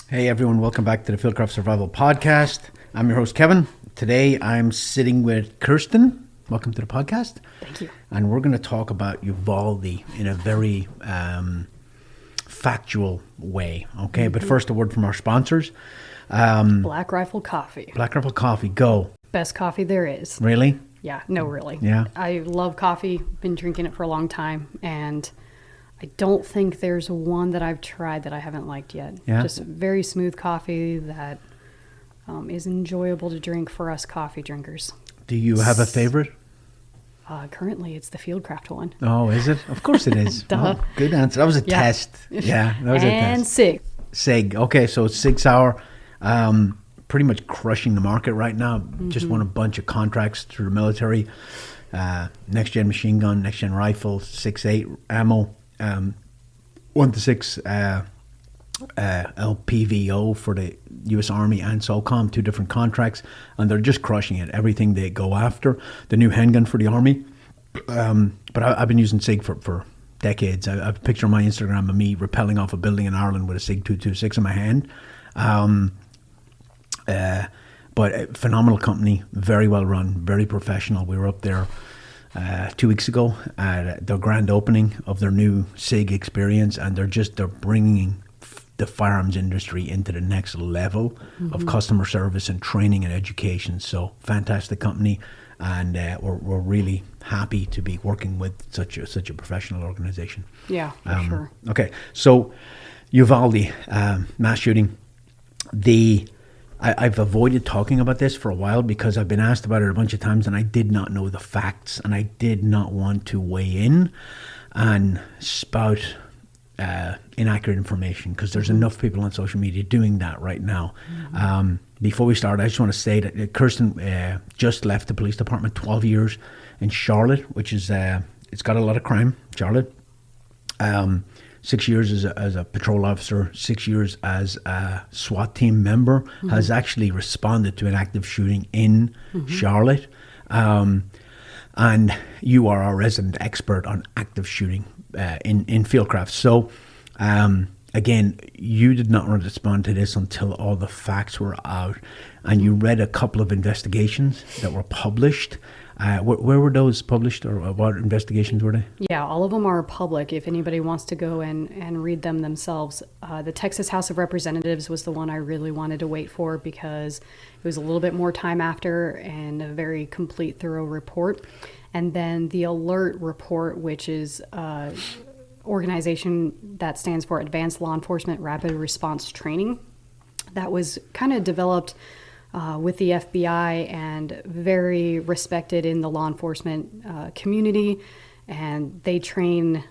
Hey everyone, welcome back to the Fieldcraft Survival Podcast. I'm your host Kevin. Today I'm sitting with Kirsten. Welcome to the podcast. Thank you. And we're going to talk about Uvalde in a very factual way. Okay, but first a word from our sponsors. Black Rifle Coffee. Black Rifle Coffee, go. Best coffee there is. Really? Yeah, no, really. Yeah. I love coffee. Been drinking it for a long time, and I don't think there's one that I've tried that I haven't liked yet. Yeah. Just very smooth coffee that is enjoyable to drink for us coffee drinkers. Do you have a favorite? Currently, it's the Fieldcraft one. Oh, is it? Of course it is. Duh. Oh, good answer. That was a test. Yeah, that was a test. And SIG. SIG. Okay, so it's 6 Hour. Pretty much crushing the market right now. Just won a bunch of contracts through the military. Next gen machine gun, next gen rifle, 6.8 ammo, 1-6 LPVO for the U.S. Army and SOCOM, 2 different contracts, and they're just crushing it. Everything they go after. The new handgun for the Army. But I've been using SIG for decades. I have a picture on my Instagram of me rappelling off a building in Ireland with a SIG 226 in my hand. But a phenomenal company, very well run, very professional. We were up there 2 weeks ago at the grand opening of their new SIG experience, and they're bringing the firearms industry into the next level of customer service and training and education. So fantastic company, and we're really happy to be working with such a professional organization. Yeah, for sure. Okay, so Uvalde mass shooting. I've avoided talking about this for a while because I've been asked about it a bunch of times, and I did not know the facts, and I did not want to weigh in and spout inaccurate information, because there's enough people on social media doing that right now. Before we start, I just want to say that Kirsten just left the police department, 12 years in Charlotte, which is it's got a lot of crime, Charlotte. 6 years as a patrol officer, 6 years as a SWAT team member, has actually responded to an active shooting in Charlotte. And you are our resident expert on active shooting in Fieldcraft. So, again, you did not respond to this until all the facts were out. And you read a couple of investigations that were published. Where were those published, or what investigations were they? Yeah, all of them are public if anybody wants to go and read them themselves. The Texas House of Representatives was the one I really wanted to wait for because it was a little bit more time after and a very complete, thorough report. And then the A.L.E.R.R.T report, which is an organization that stands for Advanced Law Enforcement Rapid Response Training. That was kind of developed with the FBI and very respected in the law enforcement community, and they train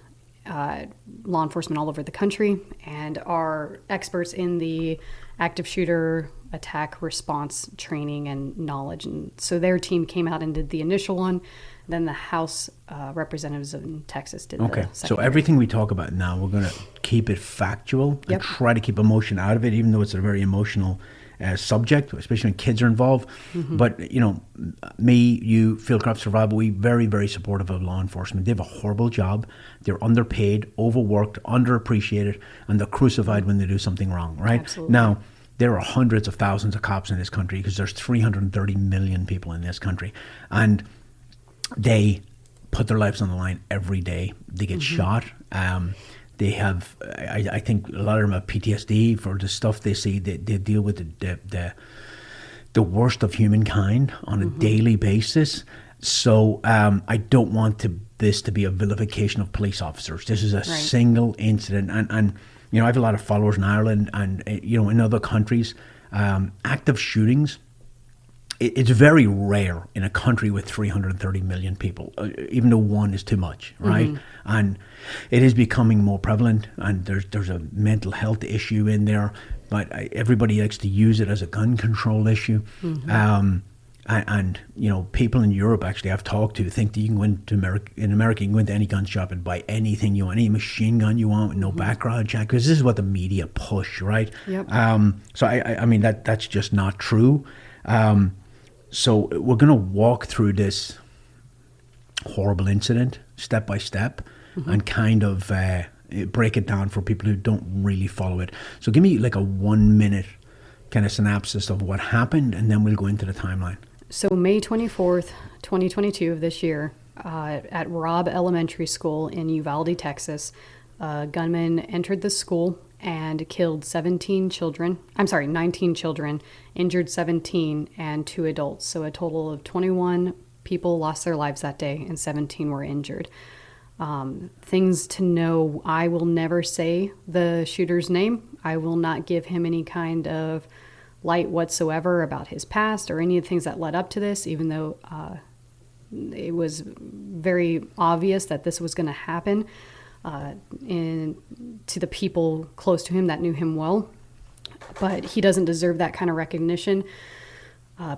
law enforcement all over the country and are experts in the active shooter attack response training and knowledge. And so their team came out and did the initial one. Then the House representatives in Texas did the second. So everything we talk about now, we're going to keep it factual and try to keep emotion out of it, even though it's a very emotional subject, especially when kids are involved. But, me, you, Fieldcraft Survival, we very, very supportive of law enforcement. They have a horrible job. They're underpaid, overworked, underappreciated, and they're crucified when they do something wrong, right? Absolutely. Now, there are hundreds of thousands of cops in this country because there's 330 million people in this country. And they put their lives on the line every day. They get shot. They have, I think a lot of them have PTSD for the stuff they see. They deal with the worst of humankind on a daily basis. So I don't want this to be a vilification of police officers. This is a single incident. And I have a lot of followers in Ireland and, in other countries. Active shootings, it's very rare in a country with 330 million people, even though one is too much, right? And it is becoming more prevalent, and there's a mental health issue in there, but everybody likes to use it as a gun control issue. And people in Europe actually I've talked to think that you can go into America, you can go into any gun shop and buy anything you want, any machine gun you want with no background check, because this is what the media push, right? So I mean that's just not true. So we're going to walk through this horrible incident step by step and kind of break it down for people who don't really follow it. So give me like a 1 minute kind of synopsis of what happened, and then we'll go into the timeline. So May 24th, 2022 of this year, at Robb Elementary School in Uvalde, Texas, a gunman entered the school and killed 19 children, injured 17, and 2 adults. So a total of 21 people lost their lives that day, and 17 were injured. Things to know: I will never say the shooter's name. I will not give him any kind of light whatsoever about his past or any of the things that led up to this, even though it was very obvious that this was going to happen to the people close to him that knew him well. But he doesn't deserve that kind of recognition.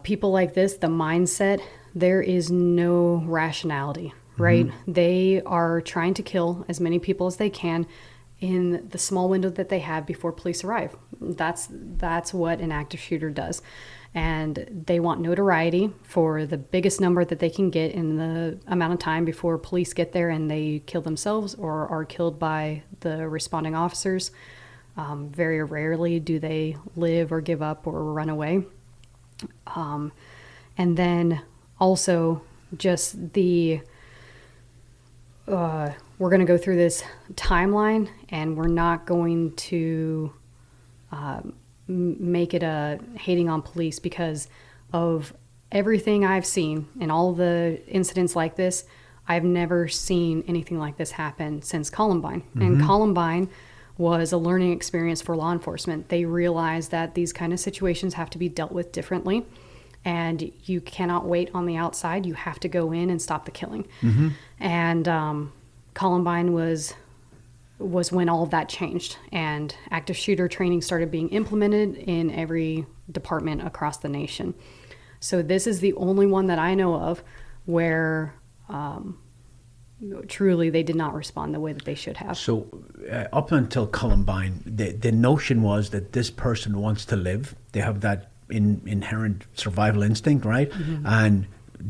People like this, the mindset, there is no rationality, right? They are trying to kill as many people as they can in the small window that they have before police arrive. That's what an active shooter does. And they want notoriety for the biggest number that they can get in the amount of time before police get there and they kill themselves or are killed by the responding officers. Very rarely do they live or give up or run away. And then also just we're going to go through this timeline, and we're not going to make it a hating on police, because of everything I've seen and all the incidents like this. I've never seen anything like this happen since Columbine. And Columbine was a learning experience for law enforcement. They realized that these kind of situations have to be dealt with differently, and you cannot wait on the outside. You have to go in and stop the killing. And Columbine was when all of that changed, and active shooter training started being implemented in every department across the nation. So this is the only one that I know of where truly they did not respond the way that they should have. So up until Columbine, the notion was that this person wants to live. They have that inherent survival instinct, right? And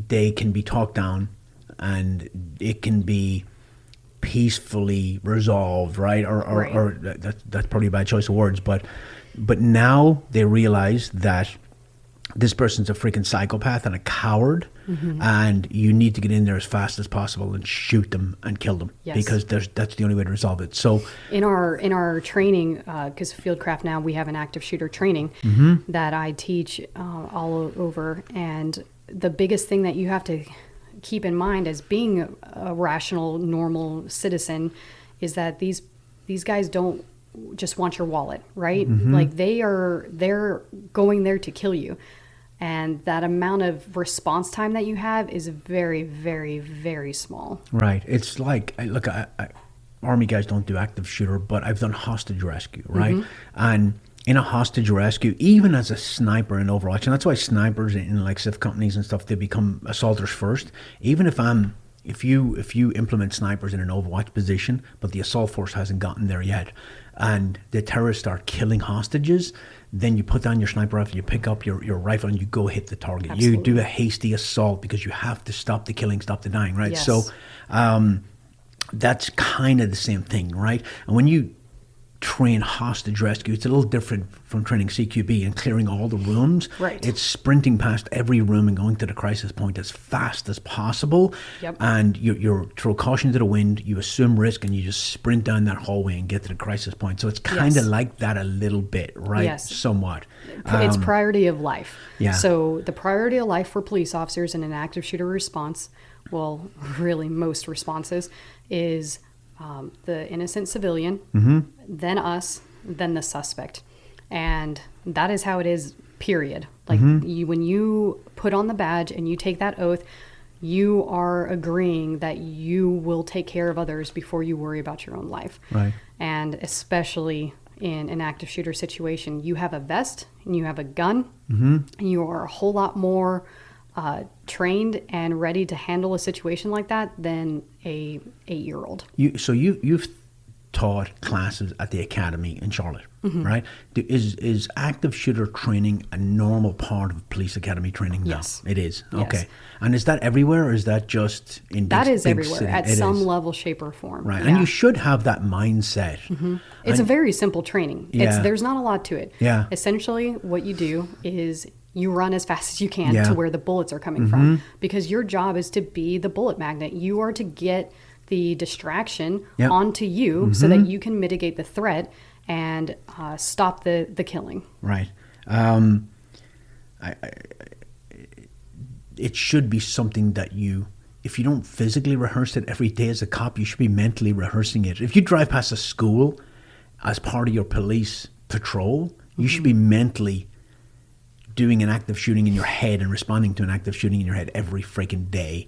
they can be talked down, and it can be peacefully resolved, right? Or that's probably a bad choice of words, but now they realize that this person's a freaking psychopath and a coward, and you need to get in there as fast as possible and shoot them and kill them, because that's the only way to resolve it. So in our training, because Fieldcraft now, we have an active shooter training that I teach all over, and the biggest thing that you have to keep in mind as being a rational, normal citizen is that these guys don't just want your wallet, right? Like they're going there to kill you. And that amount of response time that you have is very, very, very small. Right. It's like, look, Army guys don't do active shooter, but I've done hostage rescue, right? And in a hostage rescue, even as a sniper in Overwatch, and that's why snipers in like civ companies and stuff, they become assaulters first. Even if you implement snipers in an Overwatch position, but the assault force hasn't gotten there yet, and the terrorists start killing hostages, then you put down your sniper rifle, you pick up your rifle, and you go hit the target. Absolutely. You do a hasty assault because you have to stop the killing, stop the dying, right? Yes. So that's kind of the same thing, right? And when you train hostage rescue, it's a little different from training CQB and clearing all the rooms. Right. It's sprinting past every room and going to the crisis point as fast as possible. Yep. And you throw caution to the wind, you assume risk, and you just sprint down that hallway and get to the crisis point. So it's kind of like that a little bit, right? Yes. Somewhat. It's priority of life. Yeah. So the priority of life for police officers in an active shooter response, well, really most responses, is the innocent civilian, then us, then the suspect. And that is how it is, period. Like when you put on the badge and you take that oath, you are agreeing that you will take care of others before you worry about your own life. Right. And especially in an active shooter situation, you have a vest and you have a gun, and you are a whole lot more trained and ready to handle a situation like that than a 8-year-old. You've taught classes at the academy in Charlotte, right? Is active shooter training a normal part of police academy training now? Yes. It is. Yes. Okay. And is that everywhere, or is that just in That big, is big everywhere city? at It some is. level, shape, or form. Right. Yeah. And you should have that mindset. It's And- a very simple training. Yeah. There's not a lot to it. Yeah. Essentially, what you do is you run as fast as you can Yeah. to where the bullets are coming from, because your job is to be the bullet magnet. You are to get the distraction Yep. onto you so that you can mitigate the threat and stop the killing. Right. It should be something that if you don't physically rehearse it every day as a cop, you should be mentally rehearsing it. If you drive past a school as part of your police patrol, you should be mentally doing an active shooting in your head and responding to an active shooting in your head every freaking day.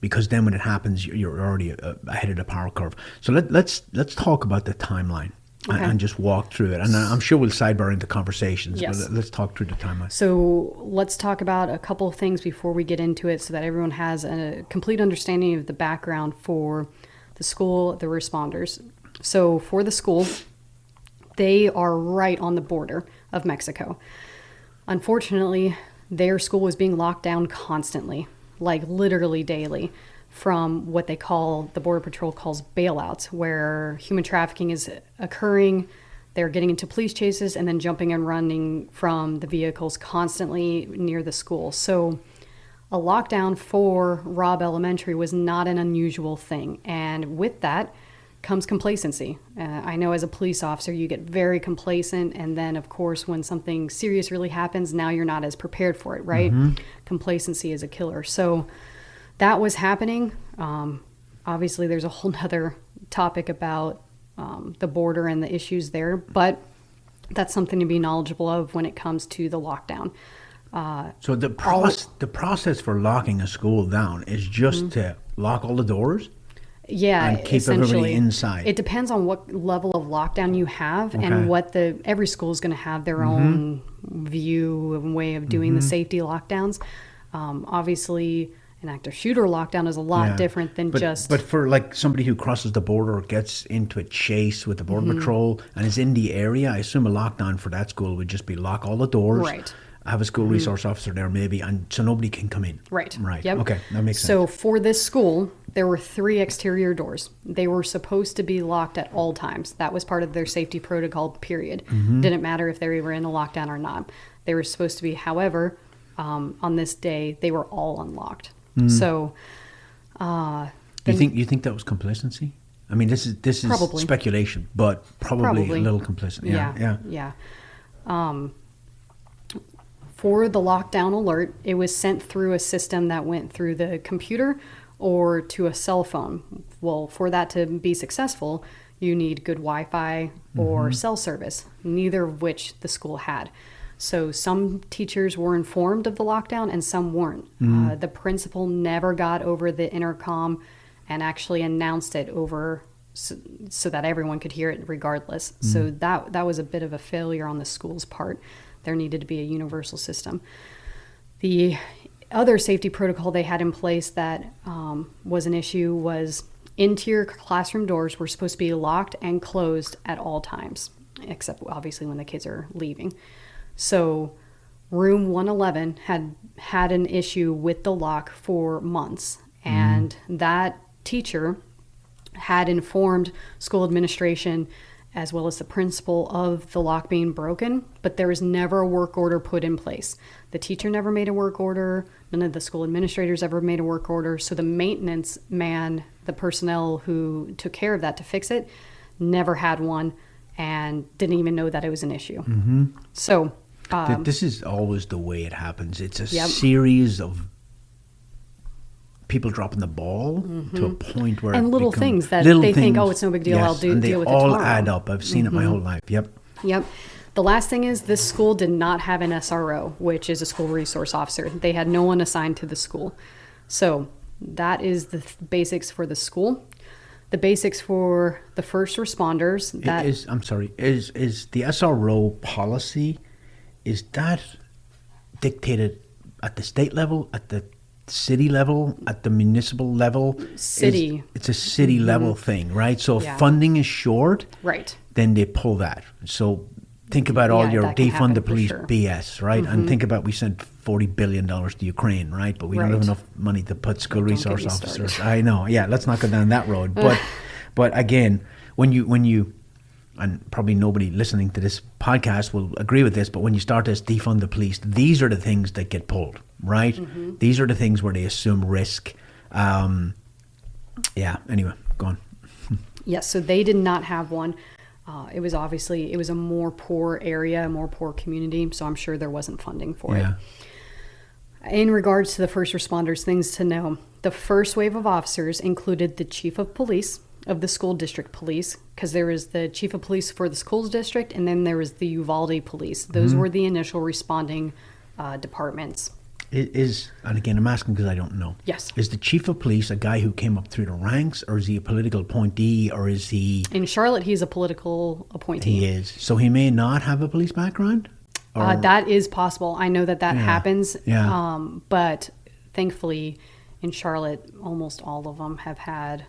Because then when it happens, you're already ahead of the power curve. So let's talk about the timeline and just walk through it. And I'm sure we'll sidebar into conversations, Yes. but let's talk through the timeline. So let's talk about a couple of things before we get into it so that everyone has a complete understanding of the background for the school, the responders. So for the school, they are right on the border of Mexico. Unfortunately, their school was being locked down constantly, like literally daily, from what they call, the Border Patrol calls bailouts, where human trafficking is occurring. They're getting into police chases and then jumping and running from the vehicles constantly near the school. So a lockdown for Robb Elementary was not an unusual thing. And with that comes complacency. I know as a police officer, you get very complacent. And then, of course, when something serious really happens, now you're not as prepared for it, right? Complacency is a killer. So that was happening. Obviously, there's a whole nother topic about the border and the issues there, but that's something to be knowledgeable of when it comes to the lockdown. So the process for locking a school down is just to lock all the doors? Yeah, And keep everybody essentially. inside. It depends on what level of lockdown you have Okay. and what every school is going to have their own view and way of doing the safety lockdowns. Obviously, an active shooter lockdown is a lot different than But for like somebody who crosses the border or gets into a chase with the Border Patrol and is in the area, I assume a lockdown for that school would just be lock all the doors. Right. Have a school resource officer there maybe, and so nobody can come in. Right. Right. Yep. Okay, that makes sense. So for this school, there were 3 exterior doors. They were supposed to be locked at all times. That was part of their safety protocol, period. Didn't matter if they were in a lockdown or not. They were supposed to be. However, on this day, they were all unlocked. So you think that was complacency? I mean, this is Probably. speculation, but probably a little complicit. Yeah. For the lockdown alert, it was sent through a system that went through the computer or to a cell phone. Well, for that to be successful, you need good Wi-Fi or cell service, neither of which the school had. So some teachers were informed of the lockdown and some weren't. The principal never got over the intercom and actually announced it over so that everyone could hear it regardless. So that was a bit of a failure on the school's part. There needed to be a universal system. The other safety protocol they had in place that was an issue was interior classroom doors were supposed to be locked and closed at all times, except obviously when the kids are leaving. So room 111 had an issue with the lock for months, and that teacher had informed school administration as well as the principal of the lock being broken, but there was never a work order put in place. The teacher never made a work order. None of the school administrators ever made a work order. So the maintenance man, the personnel who took care of that to fix it, never had one and didn't even know that it was an issue. So this is always the way it happens. It's a Yep. series of people dropping the ball to a point where And it little becomes- things that little they think, things, "Oh, it's no big deal, yes, I'll and they deal with it all tomorrow." add up. I've seen it my whole life. Yep. Yep. The last thing is this school did not have an SRO, which is a school resource officer. They had no one assigned to the school. So that is the basics for the school. The basics for the first responders. That I'm sorry. Is the SRO policy, is that dictated at the state level, at the city level, at the municipal level. City. It's a city level thing, right? So Yeah. if funding is short, Right. then they pull that. So think about all Yeah, your that can happen defund the for police sure. BS, right? And think about we sent $40 billion to Ukraine, right? But we don't have Right. enough money to put school Don't get resource me officers. started. I know. Yeah, let's not go down that road. But again, when you and probably nobody listening to this podcast will agree with this, but when you start this defund the police, these are the things that get pulled, right? These are the things where they assume risk. Anyway, go on. Yes, so they did not have one. It was a more poor area, a more poor community, so I'm sure there wasn't funding for it. In regards to the first responders, things to know. The first wave of officers included the chief of police of the school district police, because there was the chief of police for the schools district, and then there was the Uvalde police. Those were the initial responding departments. And again, I'm asking because I don't know. Yes. Is the chief of police a guy who came up through the ranks, or is he a political appointee, or is he... In Charlotte, he's a political appointee. He is. So he may not have a police background? Or... That is possible. I know that happens. Yeah. But thankfully, in Charlotte, almost all of them have had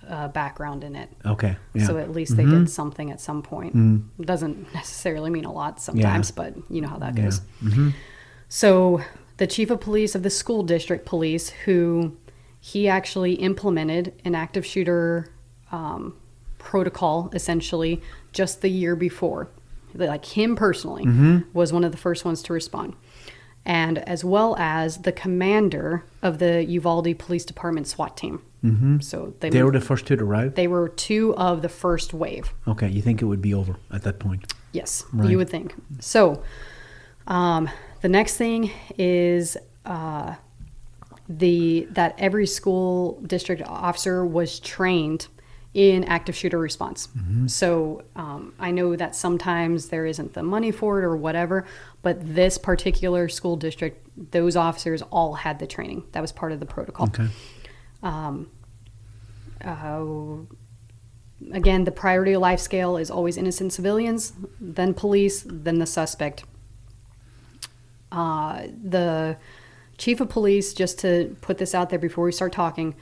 a background in it. Okay. Yeah. So at least they did something at some point. It doesn't necessarily mean a lot sometimes, but you know how that goes. So the chief of police of the school district police, who he actually implemented an active shooter protocol, essentially, just the year before. Like him personally was one of the first ones to respond. And as well as the commander of the Uvalde Police Department SWAT team. So they were the first two to arrive? They were two of the first wave. Okay, you think it would be over at that point? Yes, Right. you would think. So the next thing is that every school district officer was trained in active shooter response. So I know that sometimes there isn't the money for it or whatever, but this particular school district, those officers all had the training. That was part of the protocol. Okay. Again, the priority of life scale is always innocent civilians, then police, then the suspect. The chief of police, just to put this out there before we start talking,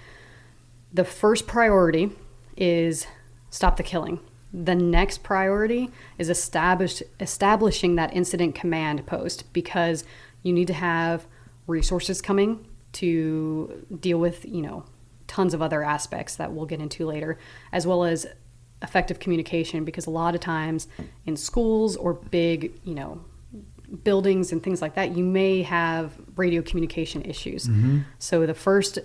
the first priority is stop the killing. The next priority is establishing that incident command post, because you need to have resources coming to deal with, tons of other aspects that we'll get into later, as well as effective communication, because a lot of times in schools or big, buildings and things like that, you may have radio communication issues. So the first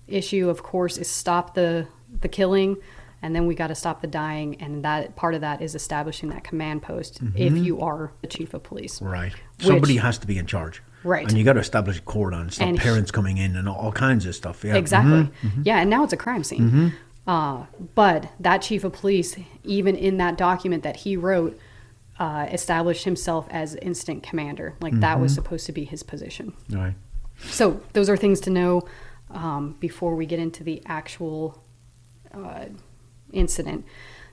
issue, of course, is stop the killing, and then we got to stop the dying, and that part of that is establishing that command post if you are the chief of police. Right. Somebody has to be in charge. Right. And you got to establish a cordon and stop parents coming in and all kinds of stuff. Yeah. Exactly. Yeah, and now it's a crime scene. But that chief of police, even in that document that he wrote, established himself as incident commander. Like that was supposed to be his position. Right. So those are things to know before we get into the actual incident.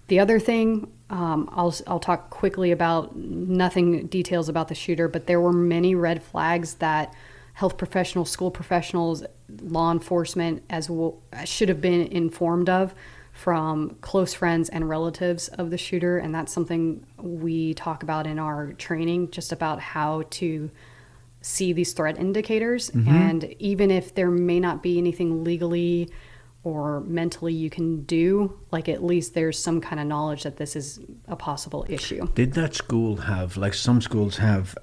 The other thing, I'll talk quickly about, nothing details about the shooter, but there were many red flags that health professionals, school professionals, law enforcement should have been informed of from close friends and relatives of the shooter. And that's something we talk about in our training, just about how to see these threat indicators. And even if there may not be anything legally or mentally you can do, like at least there's some kind of knowledge that this is a possible issue. Did that school have, like some schools have,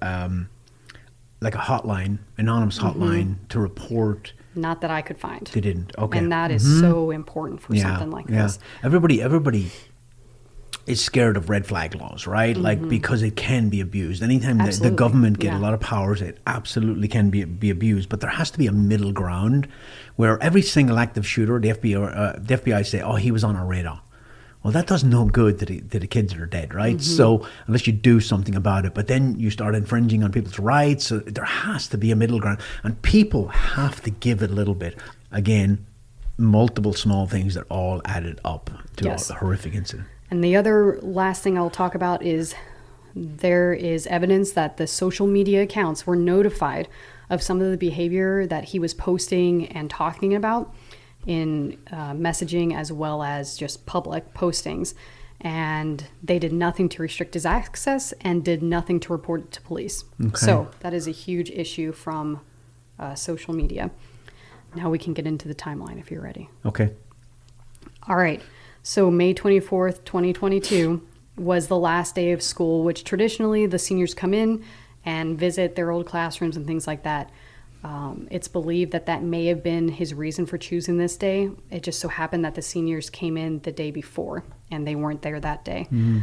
like a hotline, anonymous hotline to report? Not that I could find. They didn't. Okay. And that is so important for something like this. Everybody is scared of red flag laws, right? Like, because it can be abused. Anytime the government get a lot of powers, it absolutely can be abused. But there has to be a middle ground where every single active shooter, the FBI say, oh, he was on our radar. Well, that does no good to the kids that are dead, right? So unless you do something about it, but then you start infringing on people's rights. So there has to be a middle ground, and people have to give it a little bit. Again, multiple small things that all added up to a horrific incident. And the other last thing I'll talk about is there is evidence that the social media accounts were notified of some of the behavior that he was posting and talking about in messaging as well as just public postings. And they did nothing to restrict his access and did nothing to report it to police. Okay. So that is a huge issue from social media. Now we can get into the timeline if you're ready. Okay. All right. So May 24th, 2022 was the last day of school, which traditionally the seniors come in and visit their old classrooms and things like that. It's believed that that may have been his reason for choosing this day. It just so happened that the seniors came in the day before and they weren't there that day. Mm-hmm.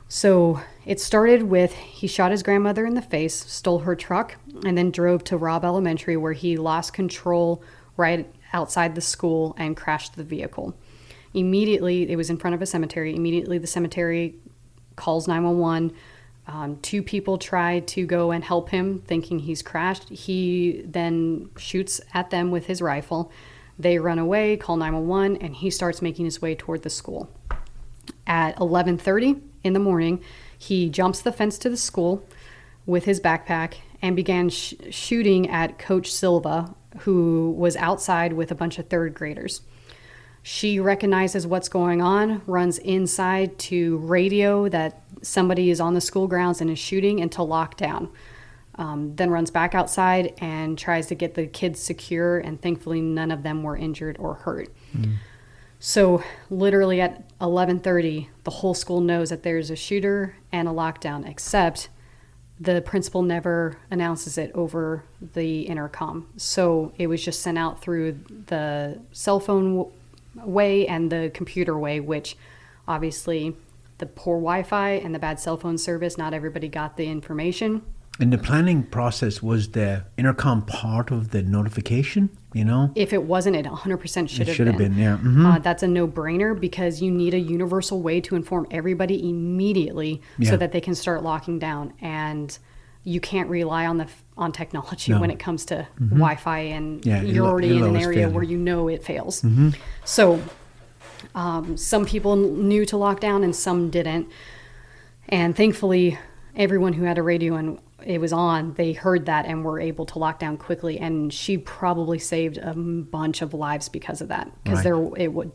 So it started with he shot his grandmother in the face, stole her truck, and then drove to Robb Elementary, where he lost control right outside the school and crashed the vehicle. Immediately, it was in front of a cemetery. Immediately, the cemetery calls 911. Two people try to go and help him, thinking he's crashed. He then shoots at them with his rifle. They run away, call 911, and he starts making his way toward the school. At 11:30 in the morning, he jumps the fence to the school with his backpack and began shooting at Coach Silva, who was outside with a bunch of third graders. She recognizes what's going on, runs inside to radio that somebody is on the school grounds and is shooting until lockdown. Then runs back outside and tries to get the kids secure, and thankfully none of them were injured or hurt. So literally at 11:30, the whole school knows that there's a shooter and a lockdown, except the principal never announces it over the intercom. So it was just sent out through the cell phone way and the computer way, which obviously the poor Wi-Fi and the bad cell phone service, not everybody got the information. In the planning process, was the intercom part of the notification, you know? If it wasn't, it 100% should have been. It should have been, yeah. Mm-hmm. That's a no-brainer, because you need a universal way to inform everybody immediately so that they can start locking down. And you can't rely on technology when it comes to Wi-Fi, and you're already in an area where you know it fails. Mm-hmm. So some people knew to lock down and some didn't. And thankfully, everyone who had a radio and it was on, they heard that and were able to lock down quickly. And she probably saved a bunch of lives because of that, because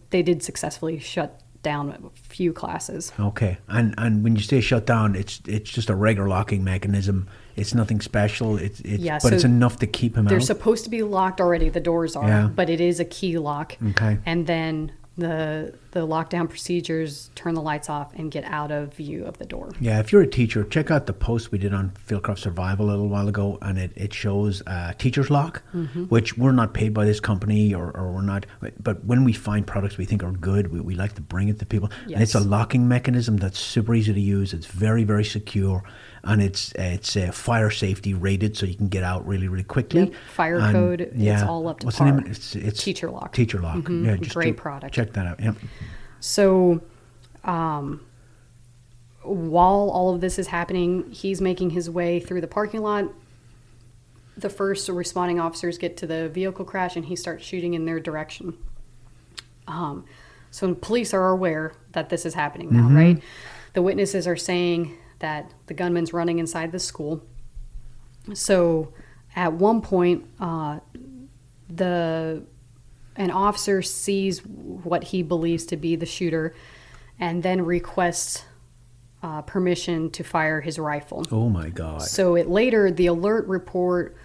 they did successfully shut down a few classes. Okay. And when you say shut down, it's just a regular locking mechanism. It's nothing special. But it's enough to keep him out. They're supposed to be locked already. The doors are, but it is a key lock. Okay. And then the lockdown procedures turn the lights off and get out of view of the door. Yeah, if you're a teacher, check out the post we did on Fieldcraft Survival a little while ago, and it shows teacher's lock, which we're not paid by this company or we're not, but when we find products we think are good, we like to bring it to people. Yes. And it's a locking mechanism that's super easy to use. It's very, very secure, and it's fire safety rated, so you can get out really, really quickly. Yep. Fire code, it's all up to What's par. The name? It's Teacher Lock. Teacher Lock. Mm-hmm. Yeah, great product. Check that out. Yep. So while all of this is happening, he's making his way through the parking lot. The first responding officers get to the vehicle crash and he starts shooting in their direction. So police are aware that this is happening now, right? The witnesses are saying that the gunman's running inside the school. So at one point, an officer sees what he believes to be the shooter and then requests permission to fire his rifle. Oh my God. So later, the A.L.E.R.R.T report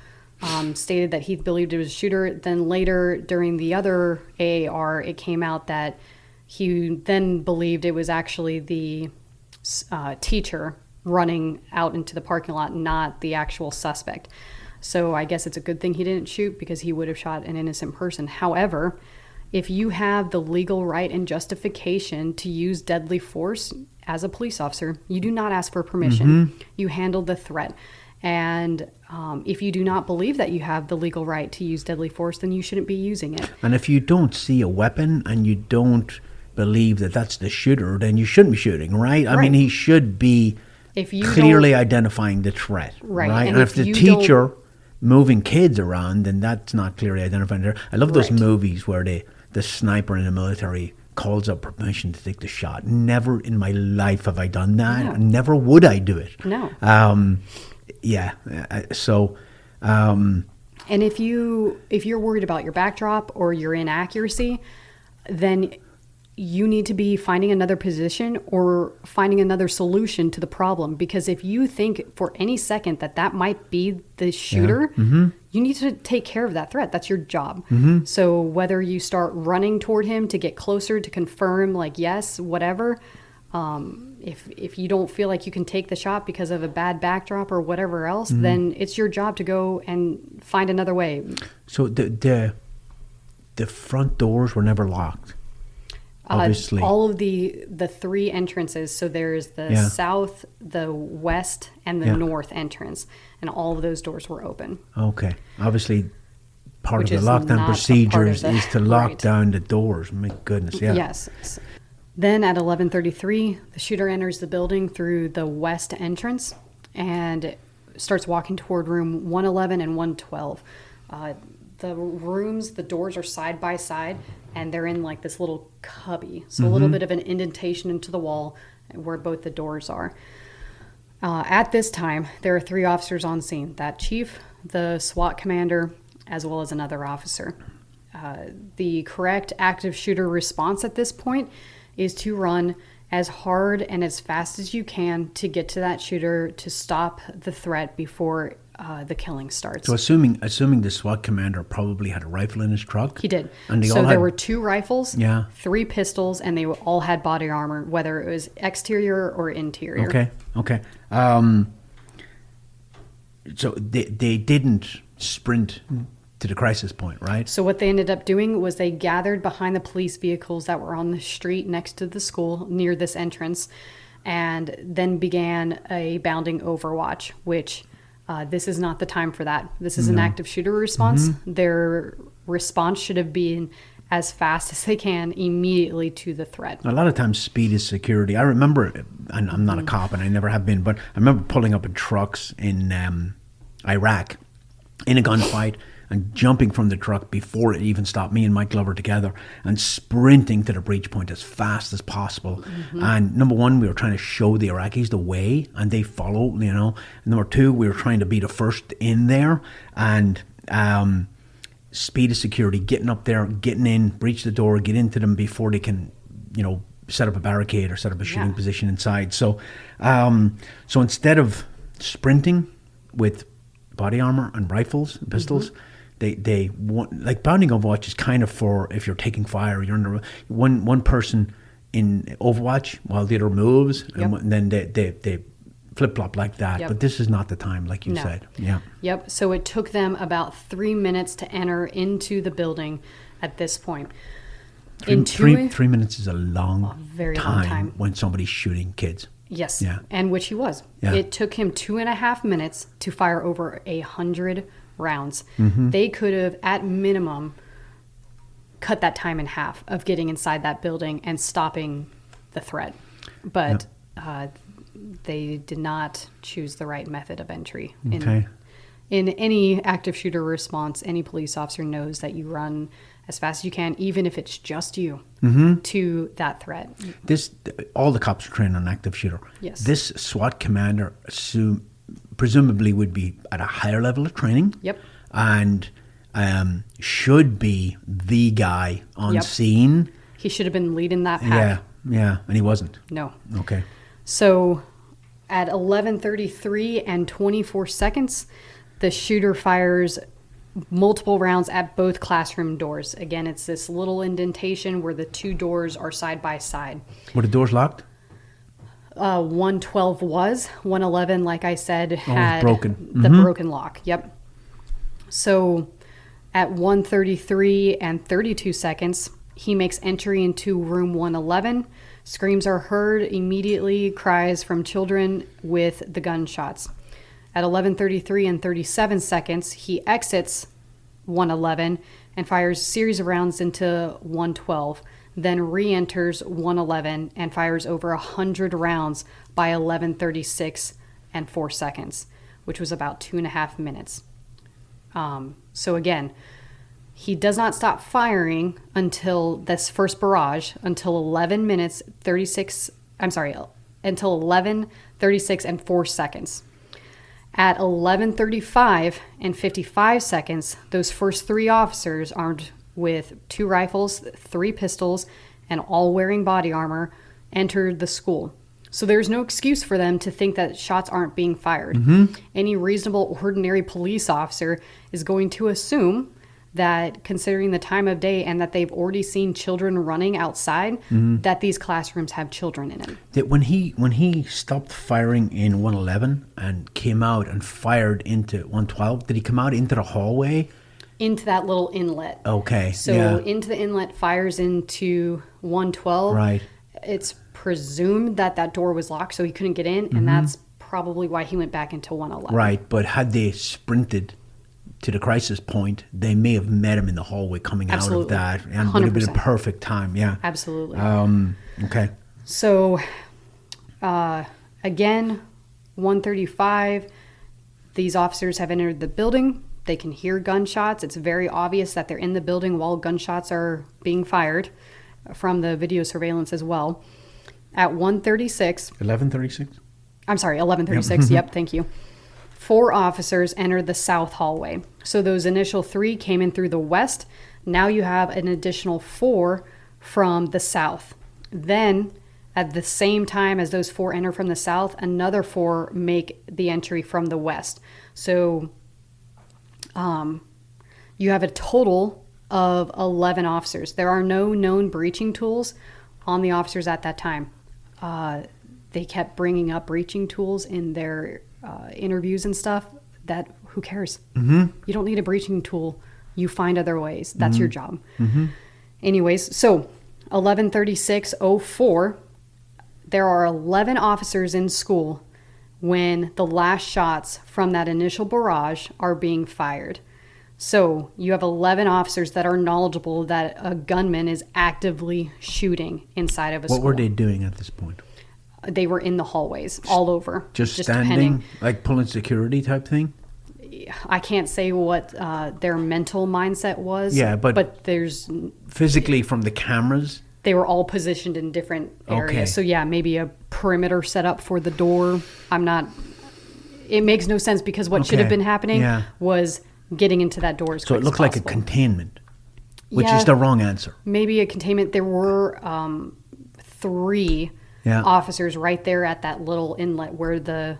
stated that he believed it was a shooter. Then later, during the other AAR, it came out that he then believed it was actually the teacher running out into the parking lot, not the actual suspect. So I guess it's a good thing he didn't shoot, because he would have shot an innocent person. However, if you have the legal right and justification to use deadly force as a police officer, you do not ask for permission. You handle the threat. And if you do not believe that you have the legal right to use deadly force, then you shouldn't be using it. And if you don't see a weapon and you don't believe that that's the shooter, then you shouldn't be shooting, right? I mean, he should be clearly identifying the threat, right? And if the teacher moving kids around, then that's not clearly identifying. I love those movies where the sniper in the military calls up permission to take the shot. Never in my life have I done that. No. Never would I do it. No. And if you're worried about your backdrop or your inaccuracy, then you need to be finding another position or finding another solution to the problem. Because if you think for any second that might be the shooter, you need to take care of that threat. That's your job. So whether you start running toward him to get closer to confirm, like, yes, whatever, if you don't feel like you can take the shot because of a bad backdrop or whatever else, then it's your job to go and find another way. So the front doors were never locked. Obviously, all of the three entrances. So there's the south, the west, and the north entrance, and all of those doors were open. Okay, obviously, part Which of is the lockdown not a procedures part of the- is to lock right. down the doors. My goodness, yeah. Yes. Then at 11:33, the shooter enters the building through the west entrance and starts walking toward room 111 and 112. The rooms, the doors are side by side, and they're in like this little cubby. So a little bit of an indentation into the wall where both the doors are. At this time, there are 3 officers on scene. That chief, the SWAT commander, as well as another officer. The correct active shooter response at this point is to run as hard and as fast as you can to get to that shooter to stop the threat before the killing starts. So assuming the SWAT commander probably had a rifle in his truck. He did. And they so all there had, were 2 rifles, 3 pistols, and they all had body armor, whether it was exterior or interior. Okay. So they didn't sprint to the crisis point, right? So what they ended up doing was they gathered behind the police vehicles that were on the street next to the school near this entrance, and then began a bounding overwatch, which this is not the time for that. This is an active shooter response. Their response should have been as fast as they can immediately to the threat. A lot of times speed is security. I remember, and I'm not a cop and I never have been, but I remember pulling up in trucks in Iraq in a gunfight and jumping from the truck before it even stopped, me and Mike Glover together, and sprinting to the breach point as fast as possible. And number one, we were trying to show the Iraqis the way, and they follow, And number two, we were trying to be the first in there, and speed is security, getting up there, getting in, breach the door, get into them before they can, set up a barricade or set up a shooting position inside. So, so instead of sprinting with body armor and rifles and pistols, they want, like bounding Overwatch is kind of for if you're taking fire, you're under one person in Overwatch while the other moves, and then they flip-flop like that. But this is not the time, like you said. Yep. So it took them about 3 minutes to enter into the building at this point. 3 minutes is a very long time when somebody's shooting kids. Yes. And which he was. It took him 2.5 minutes to fire over 100 rounds. They could have, at minimum, cut that time in half of getting inside that building and stopping the threat. But they did not choose the right method of entry. In any active shooter response, any police officer knows that you run as fast as you can, even if it's just you, to that threat. All the cops are trained on active shooter. Yes. This SWAT commander presumably would be at a higher level of training. Yep. And should be the guy on scene. He should have been leading that pack. Yeah, and he wasn't. No. Okay. So at 11:33 and 24 seconds, the shooter fires multiple rounds at both classroom doors. Again, it's this little indentation where the 2 doors are side by side. Were the doors locked? 112 was. 111, like I said, had broken. The broken lock. Yep. So at 1:33 and 32 seconds, he makes entry into room 111. Screams are heard immediately, cries from children with the gunshots. At 11:33 and 37 seconds, he exits 111 and fires a series of rounds into 112, then re-enters 111 and fires over 100 rounds by 11:36 and 4 seconds, which was about 2.5 minutes. So again, he does not stop firing until this first barrage, until 11:36 and 4 seconds. At 11:35 and 55 seconds, those first 3 officers, armed with 2 rifles, 3 pistols, and all wearing body armor, entered the school. So there's no excuse for them to think that shots aren't being fired. Any reasonable, ordinary police officer is going to assume that, considering the time of day and that they've already seen children running outside, that these classrooms have children in them. That when he stopped firing in 111 and came out and fired into 112, did he come out into the hallway? Into that little inlet. Okay. So into the inlet, fires into 112. Right. It's presumed that that door was locked, so he couldn't get in, and that's probably why he went back into 111. Right, but had they sprinted to the crisis point, they may have met him in the hallway coming Absolutely. out of that, and it would have been a 100%. perfect time. Yeah. Absolutely. Okay. So, again, 135, these officers have entered the building. They can hear gunshots. It's very obvious that they're in the building while gunshots are being fired from the video surveillance as well. At 1:36, 11:36. I'm sorry, 11:36. Yep, thank you. 4 officers entered the south hallway. So those initial 3 came in through the west. Now you have an additional 4 from the south. Then, at the same time as those 4 enter from the south, another 4 make the entry from the west. So you have a total of 11 officers. There are no known breaching tools on the officers at that time. They kept bringing up breaching tools in their interviews and stuff. That, who cares? You don't need a breaching tool. You find other ways. That's your job. Anyways, so 11:36:04, there are 11 officers in school when the last shots from that initial barrage are being fired. So you have 11 officers that are knowledgeable that a gunman is actively shooting inside of a school. What were they doing at this point? They were in the hallways all over. Just depending. standing, like pulling security type thing? I can't say what their mental mindset was. Yeah, but there's physically from the cameras? They were all positioned in different areas. Okay. So yeah, maybe a perimeter set up for the door. It makes no sense because what should have been happening was getting into that door as quick as possible. So it looked like a containment, which is the wrong answer. Maybe a containment. There were 3 officers right there at that little inlet where the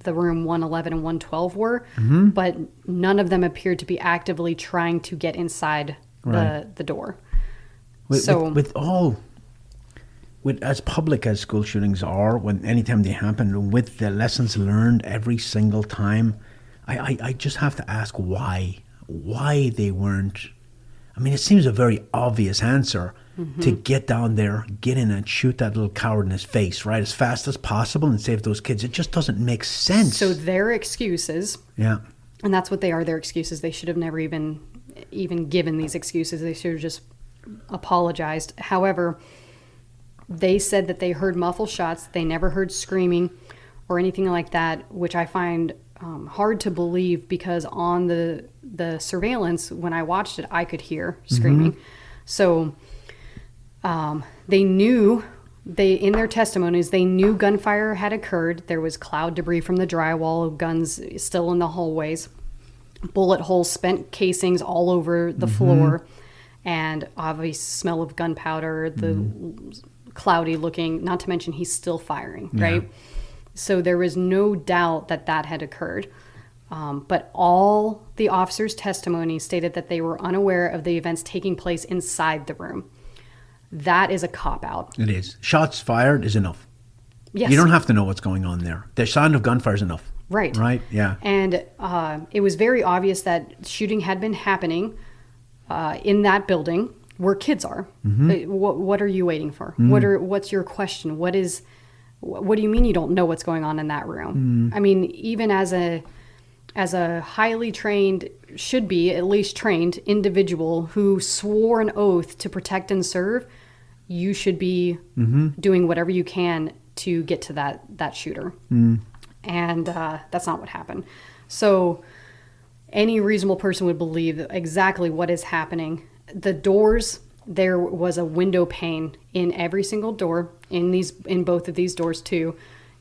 room 111 and 112 were, but none of them appeared to be actively trying to get inside the door. With as public as school shootings are, anytime they happen, with the lessons learned every single time, I just have to ask why they weren't. I mean, it seems a very obvious answer to get down there, get in and shoot that little coward in his face, right, as fast as possible and save those kids. It just doesn't make sense. So their excuses, and that's what they are, their excuses. They should have never even given these excuses. They should have just apologized. However, they said that they heard muffled shots. They never heard screaming or anything like that, which I find hard to believe because on the surveillance, when I watched it, I could hear screaming. So they knew, in their testimonies, they knew gunfire had occurred. There was cloud debris from the drywall, guns still in the hallways, bullet holes, spent casings all over the floor, and obvious smell of gunpowder, the cloudy looking, not to mention he's still firing, right? So there was no doubt that had occurred. But all the officers' testimony stated that they were unaware of the events taking place inside the room. That is a cop-out. It is. Shots fired is enough. Yes. You don't have to know what's going on there. The sound of gunfire is enough. Right. Right? Yeah. And it was very obvious that shooting had been happening in that building where kids are. What are you waiting for? What's your question? What do you mean you don't know what's going on in that room? I mean, even as a highly trained, should be at least trained individual who swore an oath to protect and serve, you should be doing whatever you can to get to that shooter. And that's not what happened. So any reasonable person would believe exactly what is happening. The doors, there was a window pane in every single door, in both of these doors too.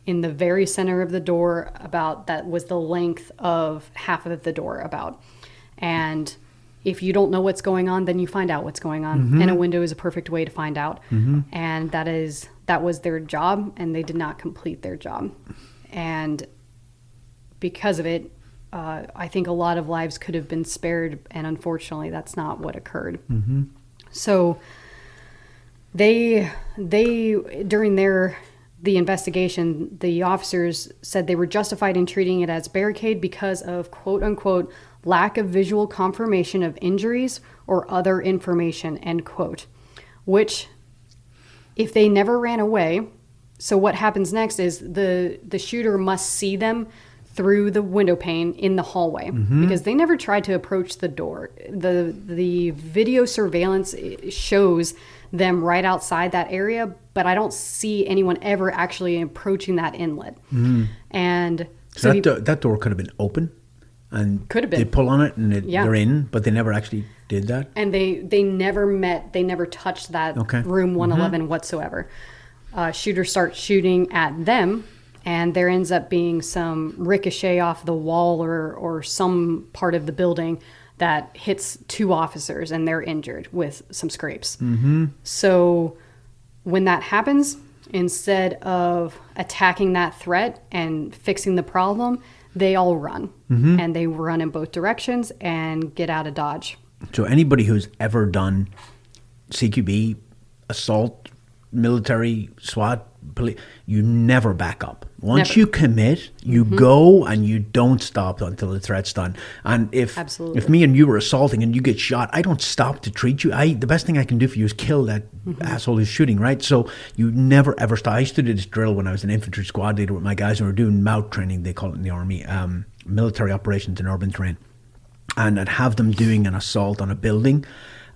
in the very center of the door, about that was the length of half of the door about. And if you don't know what's going on, then you find out what's going on. And a window is a perfect way to find out. And that was their job, and they did not complete their job. And because of it, I think a lot of lives could have been spared, and unfortunately that's not what occurred. So they during the investigation, the officers said they were justified in treating it as barricade because of quote unquote lack of visual confirmation of injuries or other information, end quote. Which, if they never ran away, so what happens next is the shooter must see them through the window pane in the hallway, because they never tried to approach the door. The video surveillance shows them right outside that area, but I don't see anyone ever actually approaching that inlet. And so that door could have been open, and could have been. They pull on it and they're in, but they never actually did that. And they never touched that room 111 whatsoever. Shooter starts shooting at them, and there ends up being some ricochet off the wall or some part of the building that hits two officers, and they're injured with some scrapes. So when that happens, instead of attacking that threat and fixing the problem, they all run. And they run in both directions and get out of Dodge. So anybody who's ever done CQB, assault, military, SWAT, police, you never back up. Once you commit, you go and you don't stop until the threat's done. And if me and you were assaulting and you get shot, I don't stop to treat you. The best thing I can do for you is kill that asshole who's shooting, right? So you never ever stop. I used to do this drill when I was an infantry squad leader with my guys, and we were doing MOUT training, they call it in the army, military operations in urban terrain. And I'd have them doing an assault on a building,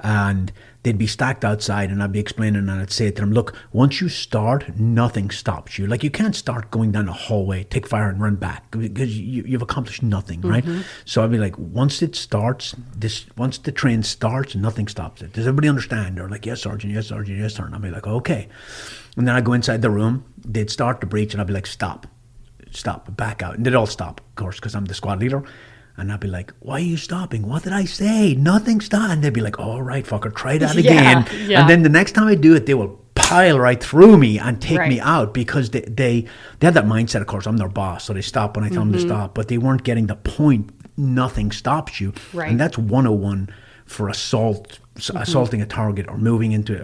and they'd be stacked outside, and I'd be explaining, and I'd say to them, look, once you start, nothing stops you. Like, you can't start going down a hallway, take fire and run back, because you've accomplished nothing, right? So I'd be like, once the train starts, nothing stops it. Does everybody understand? They're like, yes, Sergeant, yes, Sergeant, yes, Sergeant. I'd be like, okay. And then I'd go inside the room, they'd start the breach, and I'd be like, stop, back out. And they'd all stop, of course, because I'm the squad leader. And I'd be like, why are you stopping? What did I say? Nothing stopped. And they'd be like, all right, fucker, try that again. And then the next time I do it, they will pile right through me and take me out, because they had that mindset, of course, I'm their boss. So they stop when I tell them to stop. But they weren't getting the point. Nothing stops you. And that's 101 for assaulting a target or moving into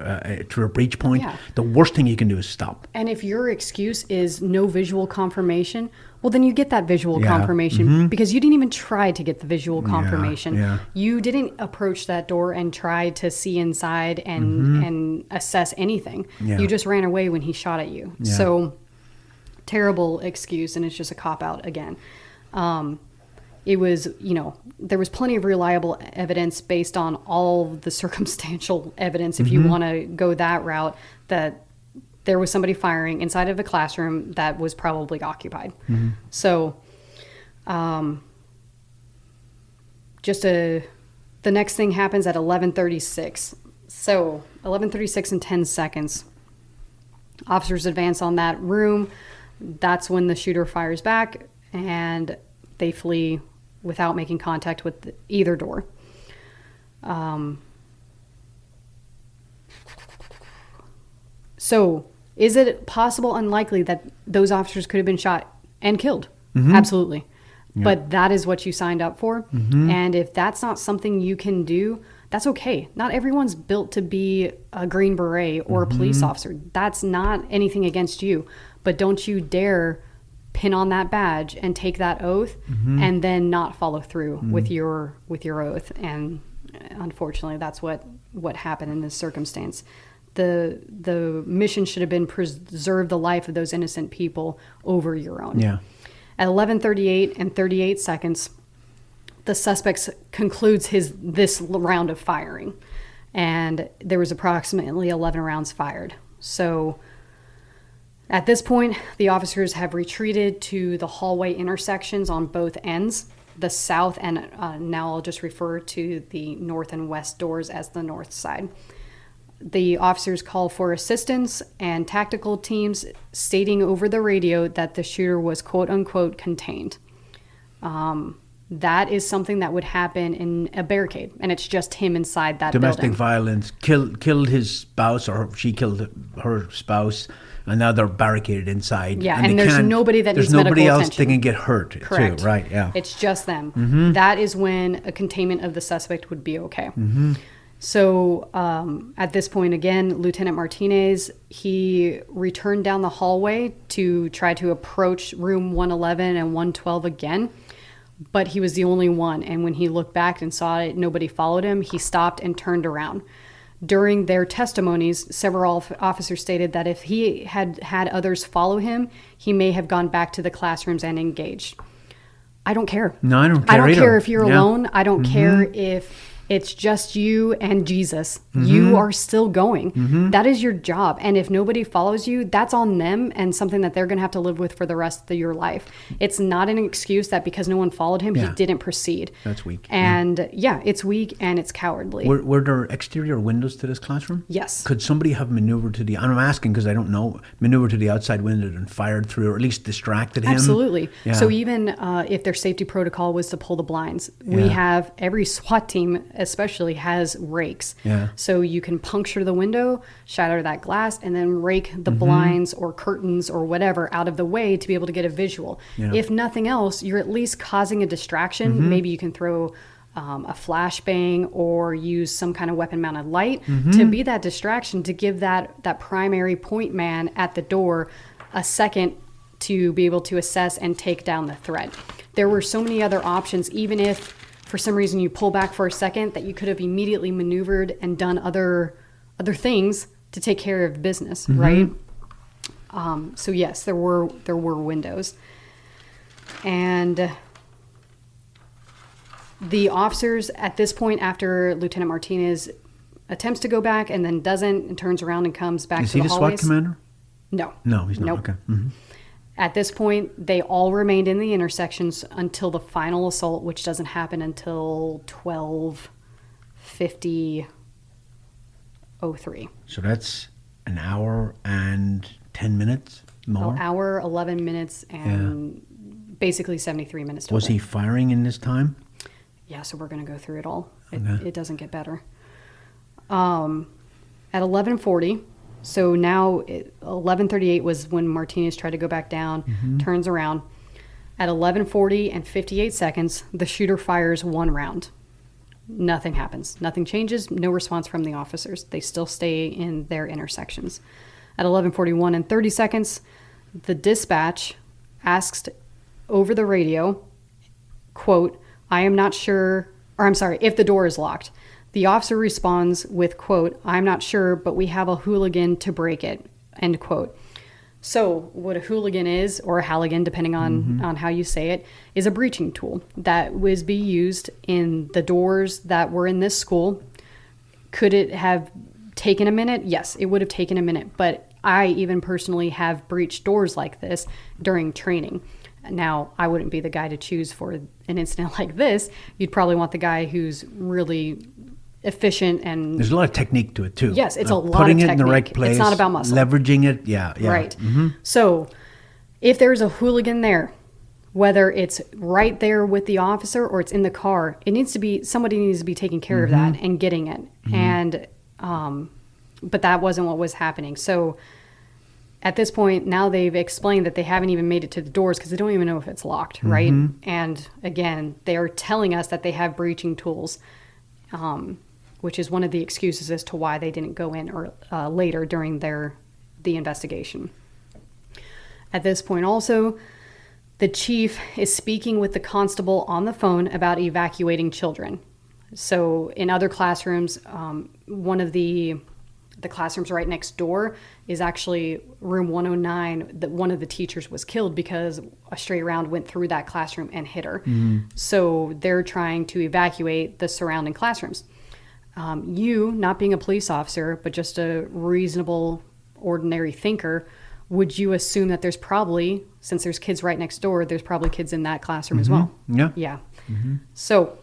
a breach point. The worst thing you can do is stop. And if your excuse is no visual confirmation, well, then you get that visual confirmation because you didn't even try to get the visual confirmation. You didn't approach that door and try to see inside and assess anything. You just ran away when he shot at you. So terrible excuse, and it's just a cop-out again. It was, there was plenty of reliable evidence based on all the circumstantial evidence, if you want to go that route, that there was somebody firing inside of a classroom that was probably occupied. So the next thing happens at 11:36. So 11:36 and 10 seconds. Officers advance on that room. That's when the shooter fires back, and they flee without making contact with either door. So is it possible, unlikely, that those officers could have been shot and killed? Absolutely. But that is what you signed up for. And if that's not something you can do, that's okay. Not everyone's built to be a Green Beret or a police officer. That's not anything against you. But don't you dare pin on that badge and take that oath and then not follow through with your oath. And unfortunately, that's what happened in this circumstance. The mission should have been preserve the life of those innocent people over your own. At 11:38 and 38 seconds, the suspect concludes this round of firing, and there was approximately 11 rounds fired. So at this point, the officers have retreated to the hallway intersections on both ends, the south and now I'll just refer to the north and west doors as the north side. the officers call for assistance and tactical teams, stating over the radio that the shooter was quote unquote contained. That is something that would happen in a barricade, and it's just him inside that Domestic building. violence, killed his spouse, or she killed her spouse, and now they're barricaded inside. Yeah, and there's nobody that needs medical There's nobody else attention. that can get hurt. Correct. Too, right? Yeah. It's just them. That is when a containment of the suspect would be okay. So at this point, again, Lieutenant Martinez, he returned down the hallway to try to approach room 111 and 112 again, but he was the only one. And when he looked back and saw it, nobody followed him, he stopped and turned around. During their testimonies, several officers stated that if he had had others follow him, he may have gone back to the classrooms and engaged. I don't care. No, I don't care I don't either. care if you're Yeah. alone. I don't care if it's just you and Jesus. You are still going. That is your job. And if nobody follows you, that's on them and something that they're going to have to live with for the rest of your life. It's not an excuse that because no one followed him, he Yeah. didn't proceed. That's weak. And it's weak and it's cowardly. Were there exterior windows to this classroom? Yes. Could somebody have maneuvered to the, and I'm asking because I don't know, maneuvered to the outside window and fired through, or at least distracted him? Absolutely. Yeah. So even if their safety protocol was to pull the blinds, we Yeah. have every SWAT team especially has rakes. Yeah. So you can puncture the window, shatter that glass, and then rake the blinds or curtains or whatever out of the way to be able to get a visual. Yeah. If nothing else, you're at least causing a distraction. Maybe you can throw a flashbang or use some kind of weapon-mounted light to be that distraction, to give that primary point man at the door a second to be able to assess and take down the threat. There were so many other options, even if for some reason you pull back for a second, that you could have immediately maneuvered and done other things to take care of business, right? So yes, there were windows. And the officers at this point, after Lieutenant Martinez attempts to go back and then doesn't and turns around and comes back Is to he the the SWAT hallways. commander? No. No, he's not. Nope. Okay. At this point, they all remained in the intersections until the final assault, which doesn't happen until 12:50:03. So that's an hour and 10 minutes more? An hour, 11 minutes, and basically 73 minutes total. Was he firing in this time? Yeah, so we're going to go through it all. Okay. It doesn't get better. At 11:40, so now 11:38 was when Martinez tried to go back down, turns around. At 11:40 and 58 seconds, the shooter fires one round. Nothing happens. Nothing changes. No response from the officers. They still stay in their intersections. At 11:41 and 30 seconds, the dispatch asked over the radio, quote, I am not sure, or I'm sorry, if the door is locked. The officer responds with, quote, I'm not sure, but we have a hooligan to break it, end quote. So what a hooligan is, or a halligan, depending on how you say it, is a breaching tool that was be used in the doors that were in this school. Could it have taken a minute? Yes, it would have taken a minute. But I even personally have breached doors like this during training. Now, I wouldn't be the guy to choose for an incident like this. You'd probably want the guy who's really efficient and... There's a lot of technique to it, too. Yes, it's a lot of putting it in the technique. right place. It's not about muscle. Leveraging it, yeah. Right. So if there's a hooligan there, whether it's right there with the officer or it's in the car, somebody needs to be taking care of that and getting it. And, but that wasn't what was happening. So at this point, now they've explained that they haven't even made it to the doors because they don't even know if it's locked, right? And again, they are telling us that they have breaching tools, which is one of the excuses as to why they didn't go in or later during the investigation. At this point also, the chief is speaking with the constable on the phone about evacuating children. So in other classrooms, one of the classrooms right next door is actually room 109, that one of the teachers was killed because a stray round went through that classroom and hit her. So they're trying to evacuate the surrounding classrooms. You, not being a police officer, but just a reasonable, ordinary thinker, would you assume that there's probably, since there's kids right next door, there's probably kids in that classroom as well? Yeah. Yeah. So,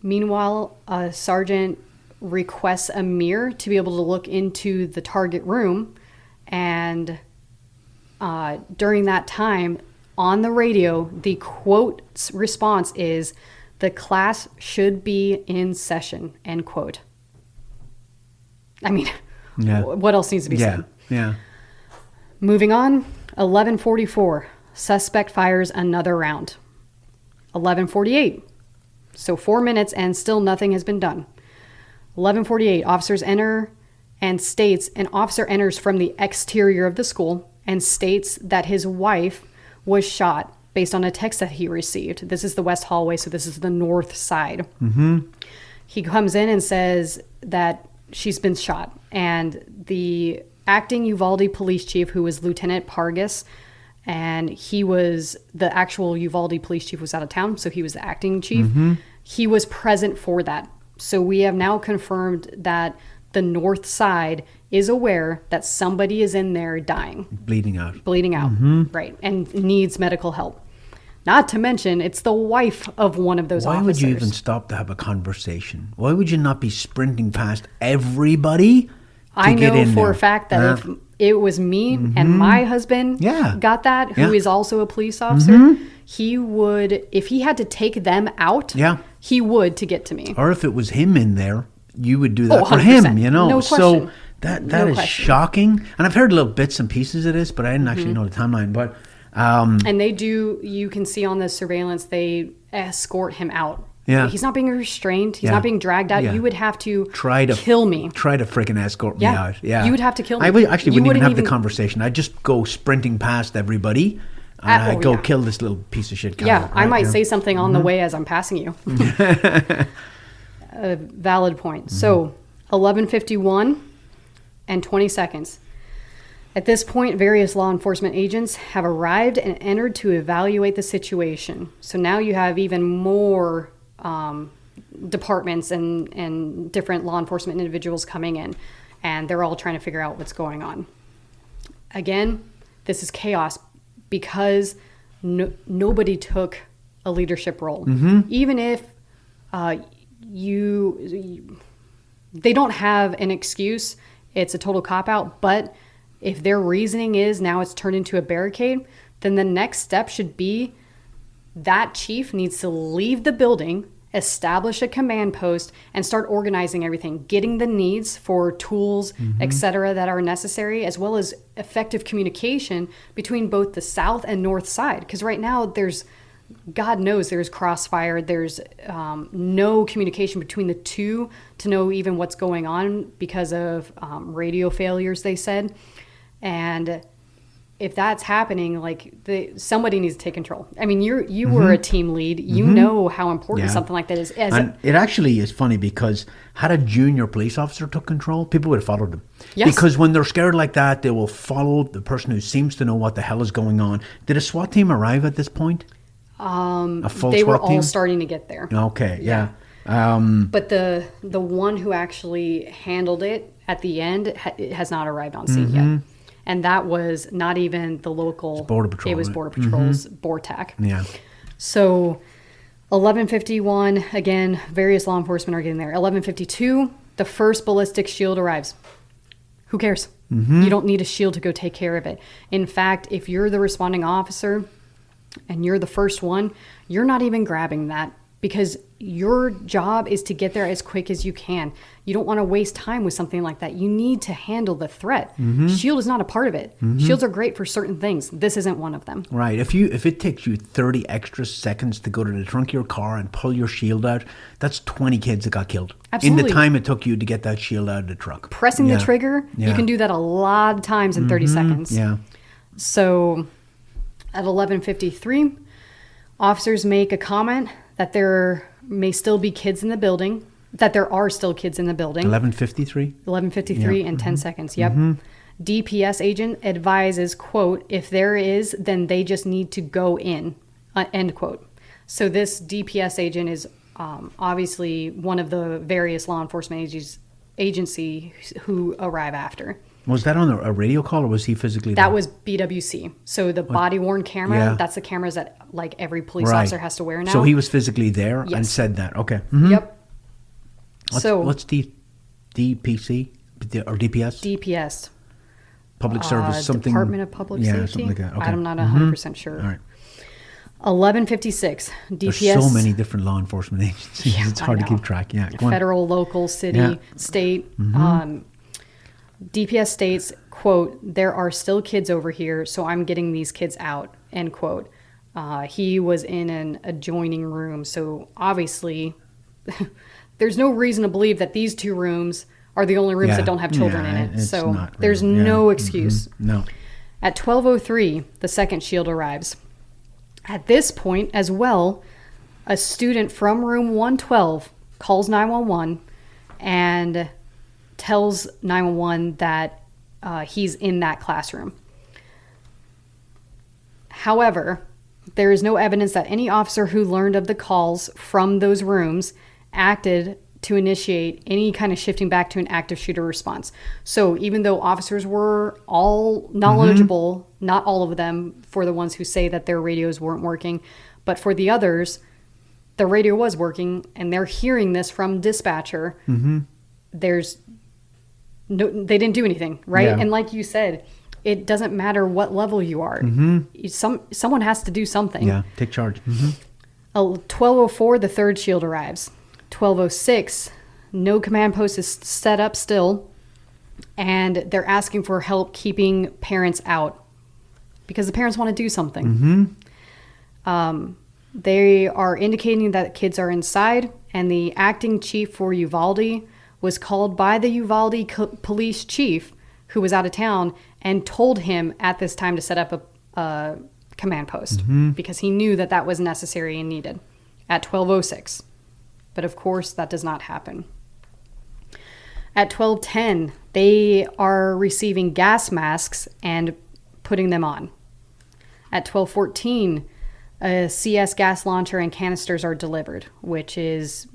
meanwhile, Sergeant requests a mirror to be able to look into the target room. And during that time, on the radio, the quote response is, "The class should be in session," end quote. I mean, what else needs to be said? Yeah. Moving on, 11:44, suspect fires another round. 11:48, so 4 minutes and still nothing has been done. 11:48, officers enter and states, an officer enters from the exterior of the school and states that his wife was shot based on a text that he received. This is the west hallway, so this is the north side. Mm-hmm. He comes in and says that she's been shot. And the acting Uvalde police chief, who was Lieutenant Pargas, and he was the actual Uvalde police chief was out of town, so he was the acting chief. Mm-hmm. He was present for that. So we have now confirmed that the north side is aware that somebody is in there dying. Bleeding out, mm-hmm. Right, and needs medical help. Not to mention, it's the wife of one of those officers. Why would you even stop to have a conversation? Why would you not be sprinting past everybody I know for a fact that if it was me mm-hmm. and my husband got that, who is also a police officer, mm-hmm. he would, if he had to take them out, he would to get to me. Or if it was him in there, you would do that for him, you know. No question. So that is shocking. And I've heard little bits and pieces of this, but I didn't actually know the timeline. But and they do, you can see on the surveillance, they escort him out. Yeah. He's not being restrained. He's not being dragged out. Yeah. You would have to kill me. Try to freaking escort me out. Yeah. You would have to kill me. I wouldn't even have the conversation. I'd just go sprinting past everybody and I'd go kill this little piece of shit guy. Yeah, I might say something on the way as I'm passing you. A valid point. Mm-hmm. So 11:51 and 20 seconds. At this point, various law enforcement agents have arrived and entered to evaluate the situation. So now you have even more departments and different law enforcement individuals coming in, and they're all trying to figure out what's going on. Again, this is chaos because nobody took a leadership role. Mm-hmm. Even if they don't have an excuse, it's a total cop-out, but if their reasoning is now it's turned into a barricade, then the next step should be that chief needs to leave the building, establish a command post, and start organizing everything, getting the needs for tools, mm-hmm. etc., that are necessary, as well as effective communication between both the south and north side. Because right now there's, God knows there's crossfire. There's no communication between the two to know even what's going on because of radio failures, they said. And if that's happening, like somebody needs to take control. I mean, you mm-hmm. were a team lead. You mm-hmm. know how important something like that is. It actually is funny because had a junior police officer took control, people would have followed them. Yes. Because when they're scared like that, they will follow the person who seems to know what the hell is going on. Did a SWAT team arrive at this point? A full they SWAT were all team? Starting to get there. Okay, yeah. But the one who actually handled it at the end has not arrived on scene mm-hmm. yet. And that was not even the local... Border Patrol. It was Border Patrol's mm-hmm. BORTAC. Yeah. So 11:51, again, various law enforcement are getting there. 11:52, the first ballistic shield arrives. Who cares? Mm-hmm. You don't need a shield to go take care of it. In fact, if you're the responding officer and you're the first one, you're not even grabbing that because your job is to get there as quick as you can. You don't want to waste time with something like that. You need to handle the threat. Mm-hmm. Shield is not a part of it. Mm-hmm. Shields are great for certain things. This isn't one of them. Right. If it takes you 30 extra seconds to go to the trunk of your car and pull your shield out, that's 20 kids that got killed. Absolutely. In the time it took you to get that shield out of the truck. Pressing the trigger, you can do that a lot of times in 30 seconds. Yeah. So at 11:53, officers make a comment that there may still be kids in the building, that there are still kids in the building. 11:53? 11:53 and 10 seconds, yep. Mm-hmm. DPS agent advises, quote, if there is, then they just need to go in, end quote. So this DPS agent is obviously one of the various law enforcement agencies who arrive after. Was that on a radio call or was he physically there? That was BWC. So the body-worn camera, that's the cameras that like every police officer has to wear now. So he was physically there and said that. Okay. Mm-hmm. Yep. What's DPC or DPS? DPS. Public service, something. Department of Public Safety. Something like that. Okay. I'm not 100% sure. All right. 1156. DPS. There's so many different law enforcement agencies. Yeah, it's hard to keep track. Yeah. Go on. Federal, local, city, Yeah. state. DPS states, quote, "There are still kids over here, so I'm getting these kids out," end quote. He was in an adjoining room, so obviously there's no reason to believe that these two rooms are the only rooms that don't have children in it. So there's no excuse. No. At 12:03, the second shield arrives. At this point as well, a student from room 112 calls 911 and tells 911 that he's in that classroom. However, there is no evidence that any officer who learned of the calls from those rooms acted to initiate any kind of shifting back to an active shooter response. So even though officers were all knowledgeable, not all of them, for the ones who say that their radios weren't working, but for the others, the radio was working and they're hearing this from dispatcher. There's no, they didn't do anything, right? Yeah. And like you said, it doesn't matter what level you are. Someone has to do something. Yeah, take charge. 12:04, the third shield arrives. 12:06, no command post is set up still, and they're asking for help keeping parents out because the parents want to do something. They are indicating that kids are inside, and the acting chief for Uvalde was called by the Uvalde police chief, who was out of town, and told him at this time to set up a command post because he knew that that was necessary and needed at 12:06. But of course, that does not happen. At 12:10, they are receiving gas masks and putting them on. At 12:14, a CS gas launcher and canisters are delivered, which is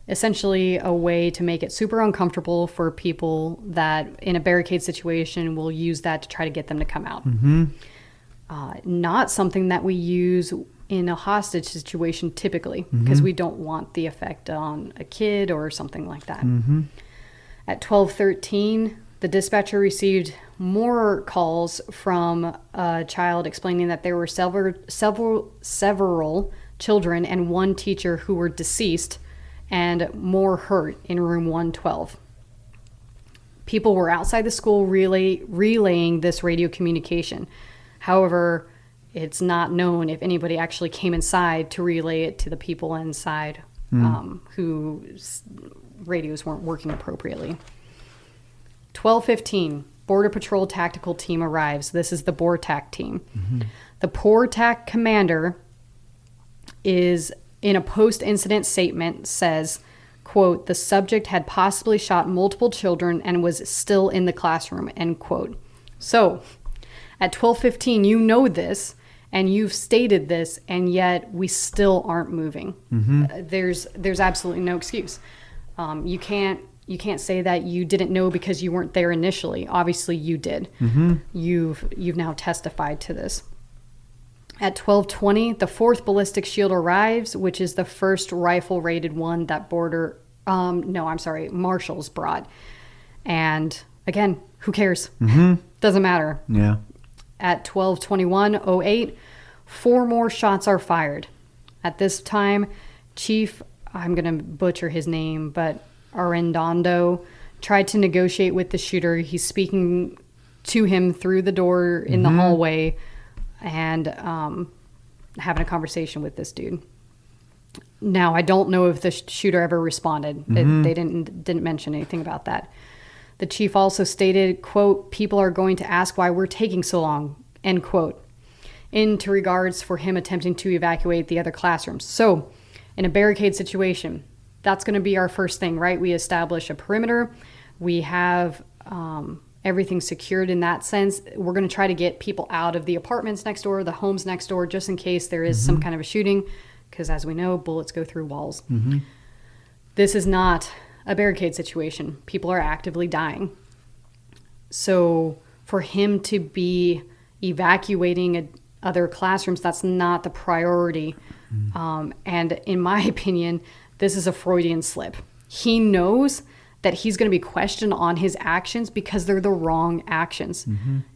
essentially a way to make it super uncomfortable for people that in a barricade situation will use that to try to get them to come out. Not something that we use in a hostage situation typically, because we don't want the effect on a kid or something like that. At 12:13, the dispatcher received more calls from a child explaining that there were several children and one teacher who were deceased and more hurt in room 112. People were outside the school relaying this radio communication. However, it's not known if anybody actually came inside to relay it to the people inside whose radios weren't working appropriately. 12:15, Border Patrol tactical team arrives. This is the BORTAC team. The BORTAC commander is, in a post-incident statement, says, quote, "The subject had possibly shot multiple children and was still in the classroom," end quote. So, at 12:15, you know this, and you've stated this, and yet we still aren't moving. There's absolutely no excuse. You can't say that you didn't know because you weren't there initially. Obviously, you did. You've now testified to this. At 12:20, the fourth ballistic shield arrives, which is the first rifle-rated one that Marshals brought. And again, who cares? Doesn't matter. Yeah. At 12:21:08, 4 more shots are fired. At this time, Chief, I'm going to butcher his name, but Arredondo tried to negotiate with the shooter. He's speaking to him through the door in the hallway and having a conversation with this dude. Now, I don't know if the shooter ever responded. They didn't mention anything about that. The chief also stated, quote, "People are going to ask why we're taking so long," end quote, into regards for him attempting to evacuate the other classrooms. So, in a barricade situation, that's going to be our first thing, right? We establish a perimeter. We have everything secured in that sense. We're going to try to get people out of the apartments next door, the homes next door, just in case there is some kind of a shooting, because as we know, bullets go through walls. This is not a barricade situation. People are actively dying. So for him to be evacuating other classrooms, that's not the priority. And in my opinion, this is a Freudian slip. He knows that he's going to be questioned on his actions because they're the wrong actions.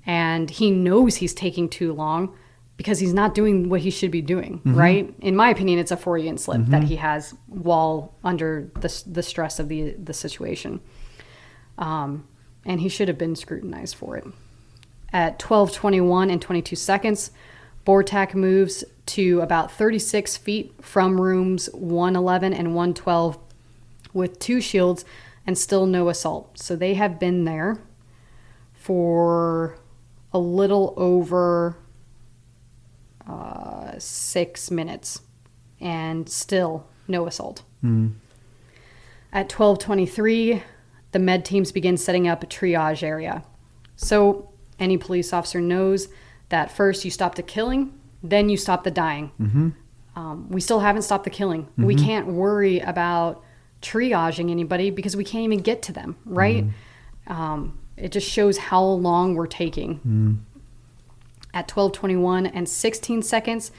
And he knows he's taking too long because he's not doing what he should be doing, right? In my opinion, it's a Freudian slip that he has while under the stress of the situation. And he should have been scrutinized for it. At 12:21 and 22 seconds, Bortak moves to about 36 feet from rooms 111 and 112 with 2 shields and still no assault. So they have been there for a little over 6 minutes and still no assault. At 12:23, the med teams begin setting up a triage area. So any police officer knows that first you stop the killing, then you stop the dying. We still haven't stopped the killing. We can't worry about triaging anybody because we can't even get to them, right? It just shows how long we're taking. At 12:21 and 16 seconds,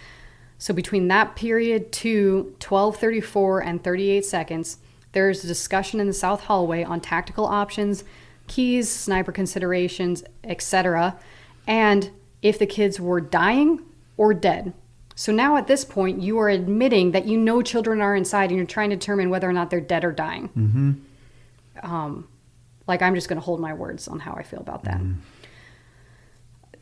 so between that period to 12:34 and 38 seconds, there's a discussion in the south hallway on tactical options, keys, sniper considerations, etc., and if the kids were dying or dead. So now at this point, you are admitting that you know children are inside and you're trying to determine whether or not they're dead or dying. I'm just going to hold my words on how I feel about that.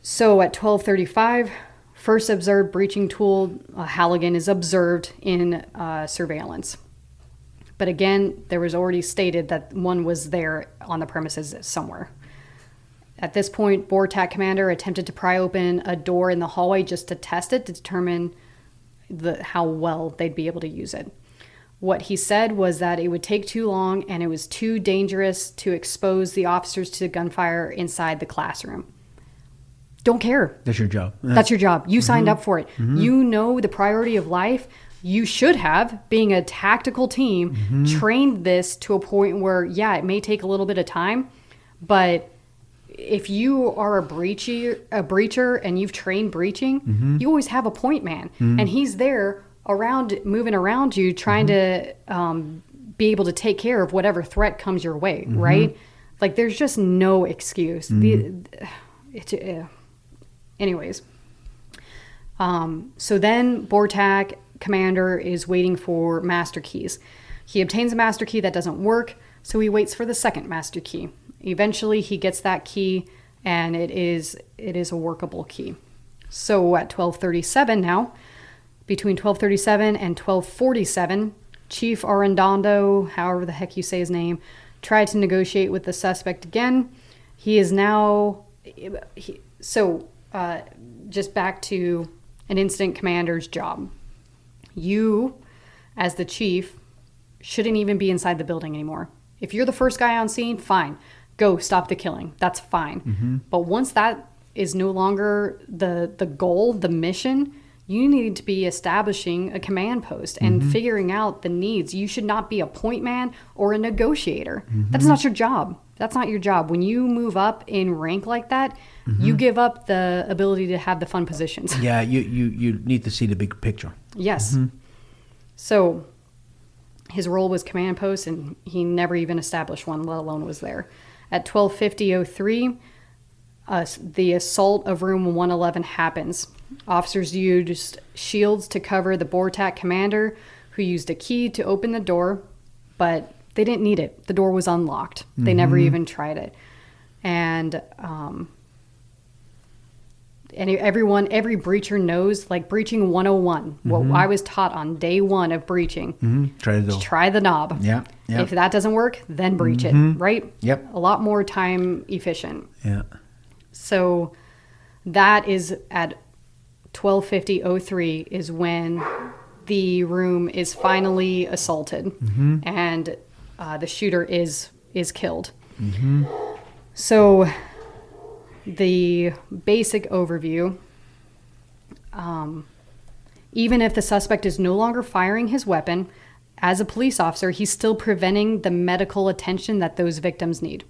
So at 12:35, first observed breaching tool, Halligan, is observed in surveillance. But again, there was already stated that one was there on the premises somewhere. At this point, Bortak commander attempted to pry open a door in the hallway just to test it to determine how well they'd be able to use it. What he said was that it would take too long and it was too dangerous to expose the officers to gunfire inside the classroom. Don't care. That's your job. That's your job. You signed up for it. You know the priority of life. You should have, being a tactical team, trained this to a point where, yeah, it may take a little bit of time, but if you are a breacher and you've trained breaching, you always have a point man, and he's there moving around you, trying to be able to take care of whatever threat comes your way, right? Like, there's just no excuse. Anyways, so then Bortak commander is waiting for master keys. He obtains a master key that doesn't work, so he waits for the second master key. Eventually, he gets that key, and it is a workable key. So at 12:37 now, between 12:37 and 12:47, Chief Arredondo, however the heck you say his name, tried to negotiate with the suspect again. He is now... just back to an incident commander's job. You, as the chief, shouldn't even be inside the building anymore. If you're the first guy on scene, fine. Go stop the killing. That's fine. But once that is no longer the goal, the mission, you need to be establishing a command post and figuring out the needs. You should not be a point man or a negotiator. That's not your job. That's not your job. When you move up in rank like that, you give up the ability to have the fun positions. Yeah, you need to see the big picture. Yes. So his role was command post, and he never even established one, let alone was there. At 12:50:03, the assault of room 111 happens. Officers used shields to cover the Bortak commander, who used a key to open the door, but they didn't need it. The door was unlocked. They never even tried it. And every breacher knows, like breaching 101, what I was taught on day one of breaching. Try the knob. Yeah. If that doesn't work, then breach it, right? Yep. A lot more time efficient. Yeah. So that is at 12:50:03 is when the room is finally assaulted, and the shooter is killed. So the basic overview, even if the suspect is no longer firing his weapon, as a police officer, he's still preventing the medical attention that those victims need.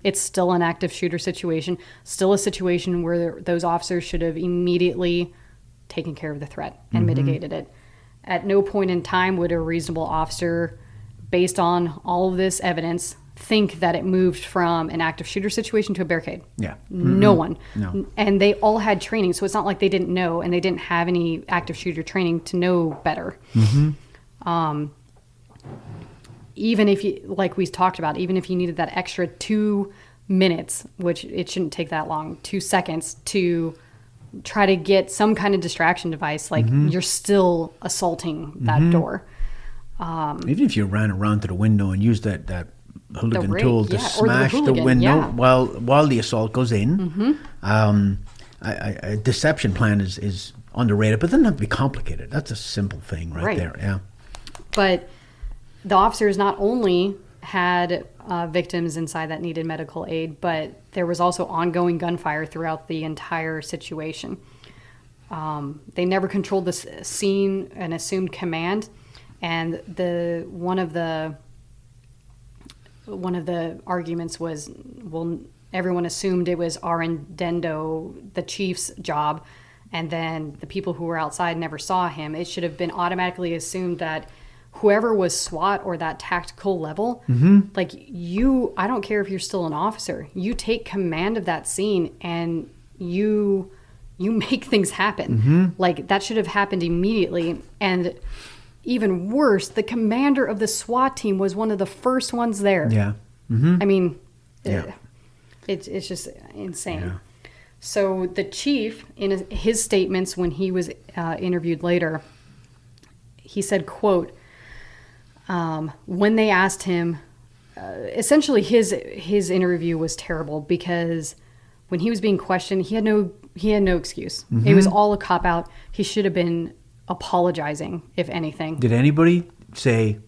It's still an active shooter situation, still a situation where those officers should have immediately taken care of the threat and mitigated it. At no point in time would a reasonable officer, based on all of this evidence, think that it moved from an active shooter situation to a barricade. Yeah. No one. No. And they all had training, so it's not like they didn't know, and they didn't have any active shooter training to know better. Even if you, like we talked about, even if you needed that extra 2 minutes, which it shouldn't take that long, 2 seconds to try to get some kind of distraction device, like you're still assaulting that door. Even if you ran around to the window and used that hooligan rig, tool to yeah, or the smash the hooligan, window yeah. while the assault goes in, a deception plan is underrated, but it doesn't have to be complicated. That's a simple thing right there. Yeah. But the officers not only had victims inside that needed medical aid, but there was also ongoing gunfire throughout the entire situation. They never controlled the scene and assumed command, and one of the arguments was, well, everyone assumed it was Arendendo, the chief's job, and then the people who were outside never saw him. It should have been automatically assumed that whoever was SWAT or that tactical level, like I don't care if you're still an officer, you take command of that scene and you make things happen. Like that should have happened immediately. And even worse, the commander of the SWAT team was one of the first ones there. Yeah. I mean, Yeah. it's just insane. Yeah. So the chief, in his statements when he was interviewed later, he said, quote, when they asked him, essentially his interview was terrible because when he was being questioned, he had no excuse. It was all a cop out. He should have been apologizing, if anything. Did anybody say,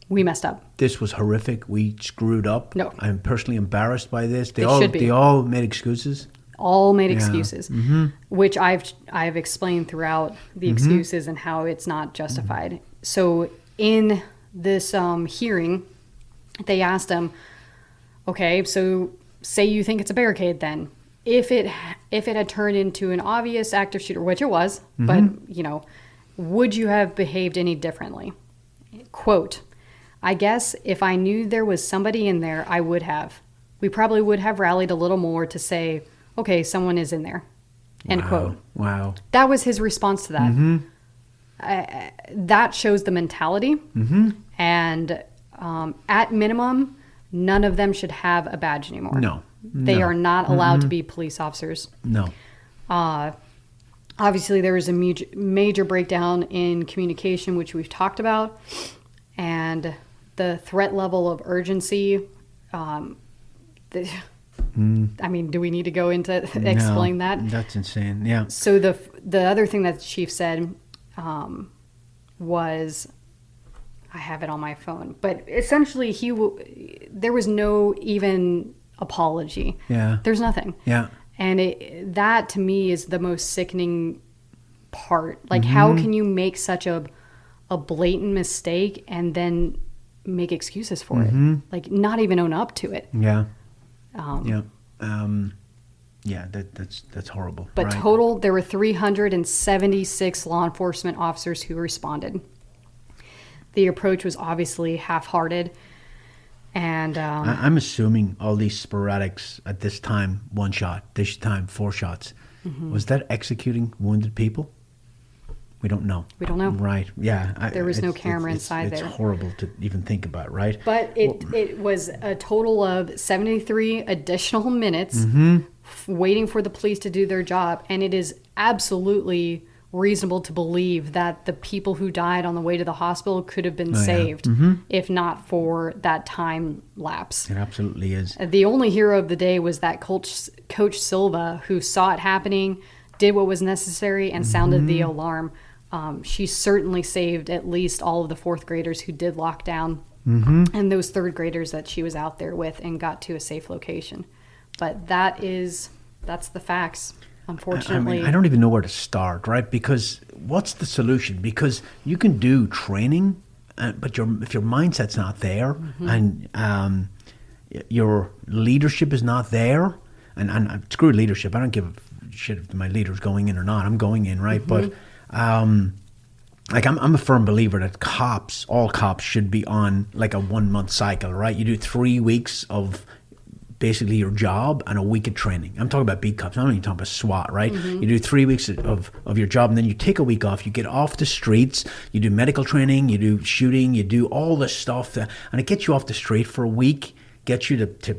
we messed up? this was horrific, we screwed up? No. I'm personally embarrassed by this. They should be. They all made excuses. All made excuses, which I've explained throughout the excuses and how it's not justified. So in this hearing, they asked him, okay, so say you think it's a barricade then. If it had turned into an obvious active shooter, which it was, but would you have behaved any differently? Quote, I guess if I knew there was somebody in there, I would have. We probably would have rallied a little more to say, okay, someone is in there. End quote. Wow. That was his response to that. That shows the mentality. And at minimum, none of them should have a badge anymore. No. They are not allowed to be police officers. No. Obviously, there was a major breakdown in communication, which we've talked about. And the threat level of urgency, I mean, do we need to go into explain that? That's insane. Yeah. So the other thing that the chief said was, I have it on my phone, but essentially there was no even apology. Yeah. There's nothing. Yeah. And that to me is the most sickening part. Like, how can you make such a blatant mistake and then make excuses for it? Like, not even own up to it. Yeah. That's horrible. But right. total, there were 376 law enforcement officers who responded. The approach was obviously half-hearted. And I'm assuming all these sporadics at this time, 1 shot, this time 4 shots. Was that executing wounded people? We don't know. We don't know. Right. Yeah. There was no camera inside there. there. It's horrible to even think about, right? But it was a total of 73 additional minutes waiting for the police to do their job. And it is absolutely reasonable to believe that the people who died on the way to the hospital could have been saved if not for that time lapse. It absolutely is. The only hero of the day was that Coach Silva, who saw it happening, did what was necessary, and sounded the alarm. She certainly saved at least all of the 4th graders who did lock down and those 3rd graders that she was out there with and got to a safe location. But that's the facts. Unfortunately, I don't even know where to start, right? Because what's the solution? Because you can do training, but if your mindset's not there and your leadership is not there, and screw leadership, I don't give a shit if my leader's going in or not. I'm going in, right? But like I'm a firm believer that all cops should be on like a 1 month cycle, right? You do 3 weeks of basically your job and a week of training. I'm talking about beat cops. I'm not even talking about SWAT, right? You do 3 weeks of your job, and then you take a week off. You get off the streets. You do medical training. You do shooting. You do all this stuff, and it gets you off the street for a week. Gets you to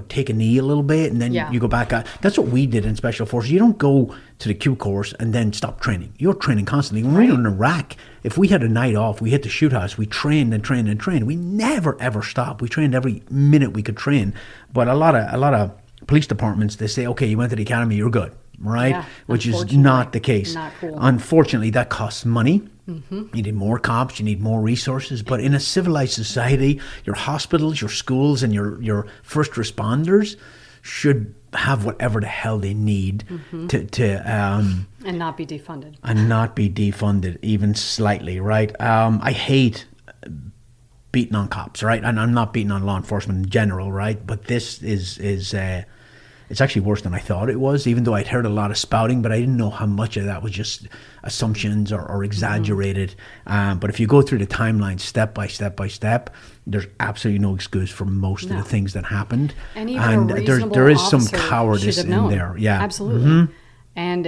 take a knee a little bit, and then you go back out. That's what we did in Special Forces. You don't go to the Q course and then stop training. You're training constantly. When we were in Iraq, if we had a night off, we hit the shoot house, we trained and trained and trained. We never ever stopped. We trained every minute we could train. But a lot of police departments, they say, okay, you went to the academy, you're good, right? Yeah, which is not the case. Not cool. Unfortunately, that costs money. You need more cops, you need more resources. But in a civilized society, your hospitals, your schools, and your first responders should have whatever the hell they need and not be defunded. And not be defunded even slightly, right? I hate beating on cops, right? And I'm not beating on law enforcement in general, right? But this is it's actually worse than I thought it was, even though I'd heard a lot of spouting, but I didn't know how much of that was just assumptions or exaggerated. But if you go through the timeline step by step by step, there's absolutely no excuse for most of the things that happened. And even there is some cowardice in there. Yeah, absolutely. And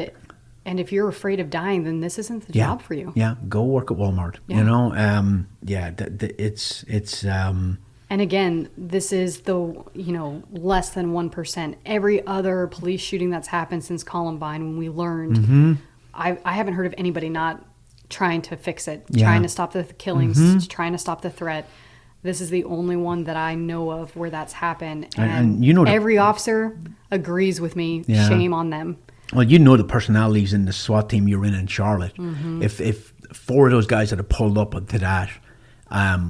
if you're afraid of dying, then this isn't the job for you. Yeah, go work at Walmart. It's. And again, this is the less than 1%. Every other police shooting that's happened since Columbine, when we learned, I haven't heard of anybody not trying to fix it, trying to stop the killings, trying to stop the threat. This is the only one that I know of where that's happened, and every officer agrees with me. Yeah. Shame on them. Well, the personalities in the SWAT team you're in Charlotte. If 4 of those guys had pulled up to that,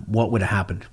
what would have happened?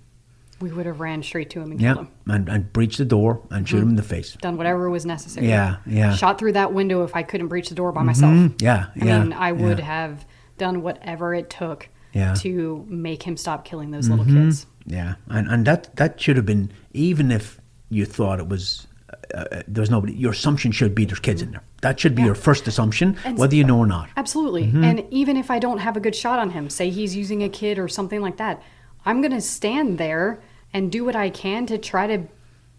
We would have ran straight to him and killed him. And breached the door and shoot him in the face. Done whatever was necessary. Yeah. Shot through that window if I couldn't breach the door by myself. I mean, I would have done whatever it took to make him stop killing those little kids. Yeah, and that should have been, even if you thought it was, there was nobody, your assumption should be there's kids in there. That should be your first assumption, whether you know or not. Absolutely. And even if I don't have a good shot on him, say he's using a kid or something like that, I'm going to stand there and do what I can to try to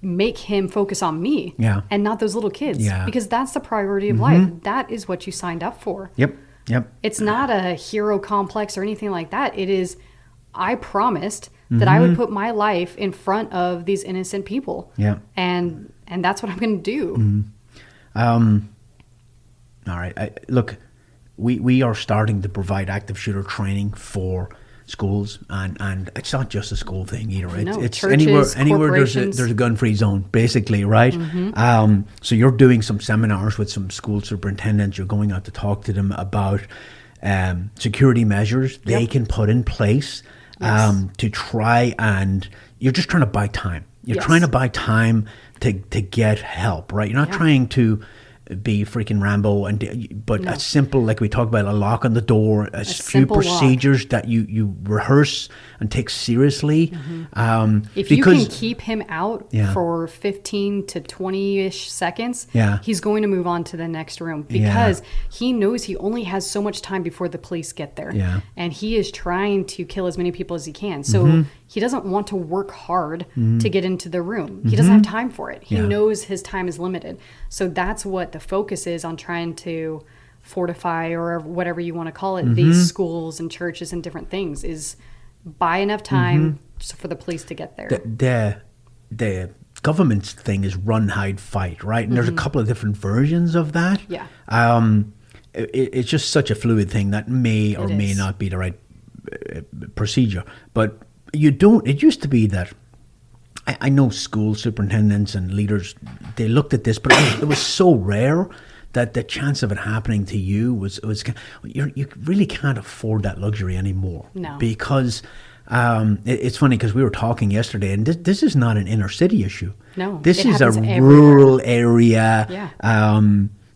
make him focus on me and not those little kids. Yeah. Because that's the priority of life. That is what you signed up for. Yep. It's not a hero complex or anything like that. It is, I promised that I would put my life in front of these innocent people. Yeah. And that's what I'm going to do. All right. Look, we are starting to provide active shooter training for schools, and it's not just a school thing either. It's churches, anywhere there's a gun-free zone, basically, right? So you're doing some seminars with some school superintendents. You're going out to talk to them about security measures they can put in place to try, and you're just trying to buy time. You're trying to buy time to get help, right? You're not trying to be freaking Rambo, but a simple, like we talked about, a lock on the door, a few procedures that you rehearse and take seriously. If you can keep him out for 15 to 20-ish seconds, he's going to move on to the next room, because he knows he only has so much time before the police get there. And he is trying to kill as many people as he can. So he doesn't want to work hard to get into the room. He doesn't have time for it. He knows his time is limited. So that's what the focus is on, trying to fortify, or whatever you want to call it, these schools and churches and different things, is buy enough time for the police to get there. The government's thing is run, hide, fight, right? And there's a couple of different versions of that. Yeah. It's just such a fluid thing that may or may not be the right procedure. But it used to be that, I know school superintendents and leaders, they looked at this, but it was so rare that the chance of it happening to you was you really can't afford that luxury anymore. No. Because it's funny, because we were talking yesterday, and this is not an inner city issue. No. This is a rural area. Yeah.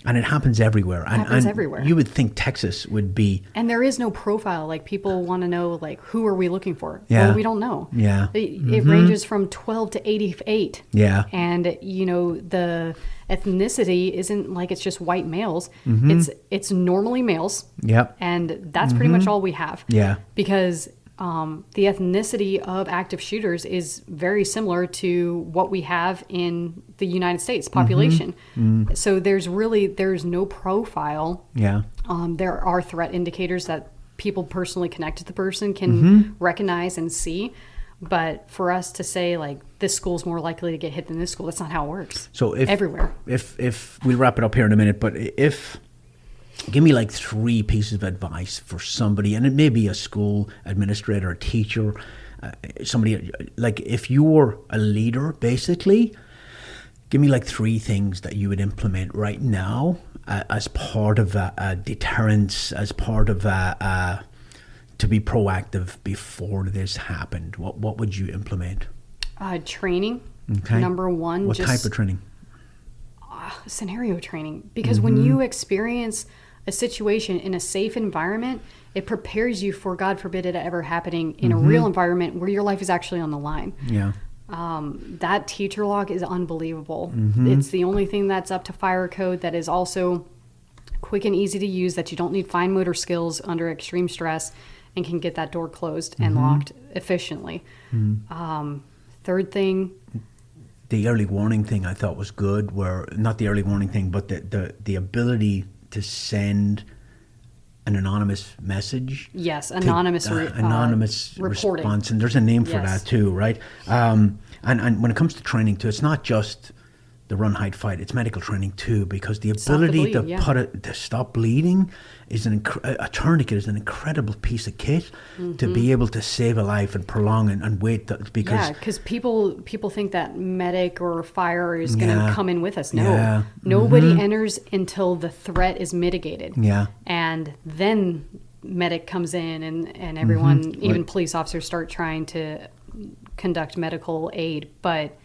And it happens everywhere. It happens everywhere. You would think Texas would be. And there is no profile. Like, people want to know, like, who are we looking for? Yeah. Well, we don't know. Yeah. It ranges from 12 to 88. Yeah. And, the ethnicity isn't like it's just white males. It's normally males. Yeah. And that's pretty much all we have. Yeah. Because the ethnicity of active shooters is very similar to what we have in the United States population. So there's no profile. Yeah. There are threat indicators that people personally connected to the person can recognize and see. But for us to say like this school's more likely to get hit than this school, that's not how it works. So everywhere. If we'll wrap it up here in a minute, but give me like 3 pieces of advice for somebody, and it may be a school administrator, a teacher, somebody, like if you're a leader, basically, give me like 3 things that you would implement right now as part of a deterrence, as part of to be proactive before this happened. What would you implement? Training, okay. Number 1. What type of training? Scenario training. Because when you experience a situation in a safe environment, it prepares you for, God forbid, it ever happening in a real environment where your life is actually on the line. Yeah. That teacher log is unbelievable. It's the only thing that's up to fire code that is also quick and easy to use, that you don't need fine motor skills under extreme stress, and can get that door closed and locked efficiently. Third thing, the early warning thing I thought was good, where not the early warning thing, but the ability to send an anonymous message. Yes, anonymous reporting. Response, and there's a name for that too, right? And when it comes to training too, it's not just the run, hide, fight. It's medical training too, because the ability to stop bleeding is a tourniquet is an incredible piece of kit to be able to save a life and prolong and wait. Because people think that medic or fire is going to come in with us. No, yeah. Nobody enters until the threat is mitigated. Yeah, and then medic comes in, and everyone, even police officers, start trying to conduct medical aid, but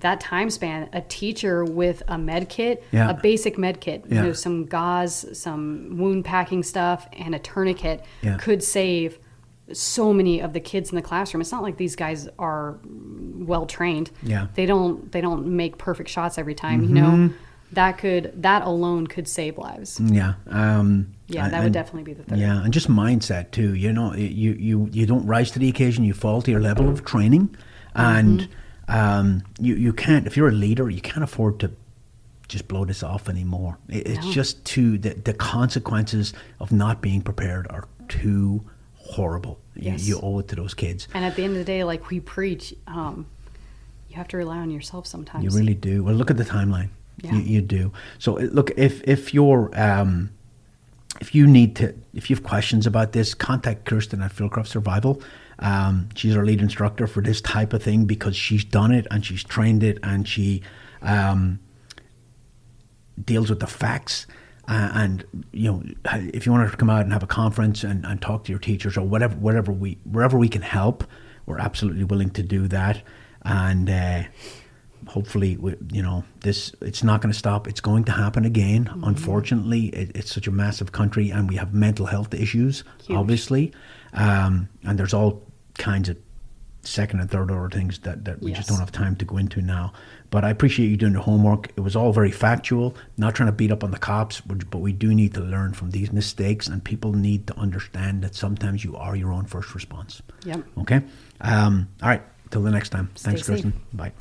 that time span, a teacher with a med kit, a basic med kit, some gauze, some wound packing stuff, and a tourniquet could save so many of the kids in the classroom. It's not like these guys are well trained. Yeah. They don't make perfect shots every time, you know. That alone could save lives. Yeah. That would definitely be the third. Yeah, and just mindset too. You know, you don't rise to the occasion, you fall to your level of training, and you can't, if you're a leader, you can't afford to just blow this off anymore. It's just the consequences of not being prepared are too horrible. Yes. You owe it to those kids. And at the end of the day, like we preach, you have to rely on yourself sometimes. You really do. Well, look at the timeline. Yeah. You do. So look, if you're if you have questions about this, contact Kirsten at Fieldcraft Survival. She's our lead instructor for this type of thing because she's done it and she's trained it, and she deals with the facts. And you know, if you want to come out and have a conference and talk to your teachers or wherever we can help, we're absolutely willing to do that. And hopefully, it's not going to stop. It's going to happen again. Unfortunately, it's such a massive country, and we have mental health issues, obviously. And there's all kinds of second and third order things that we just don't have time to go into now. But I appreciate you doing your homework. It was all very factual, not trying to beat up on the cops, but we do need to learn from these mistakes, and people need to understand that sometimes you are your own first response. Yep. Okay? All right. Till the next time. Thanks, Stay safe. Kirsten. Bye.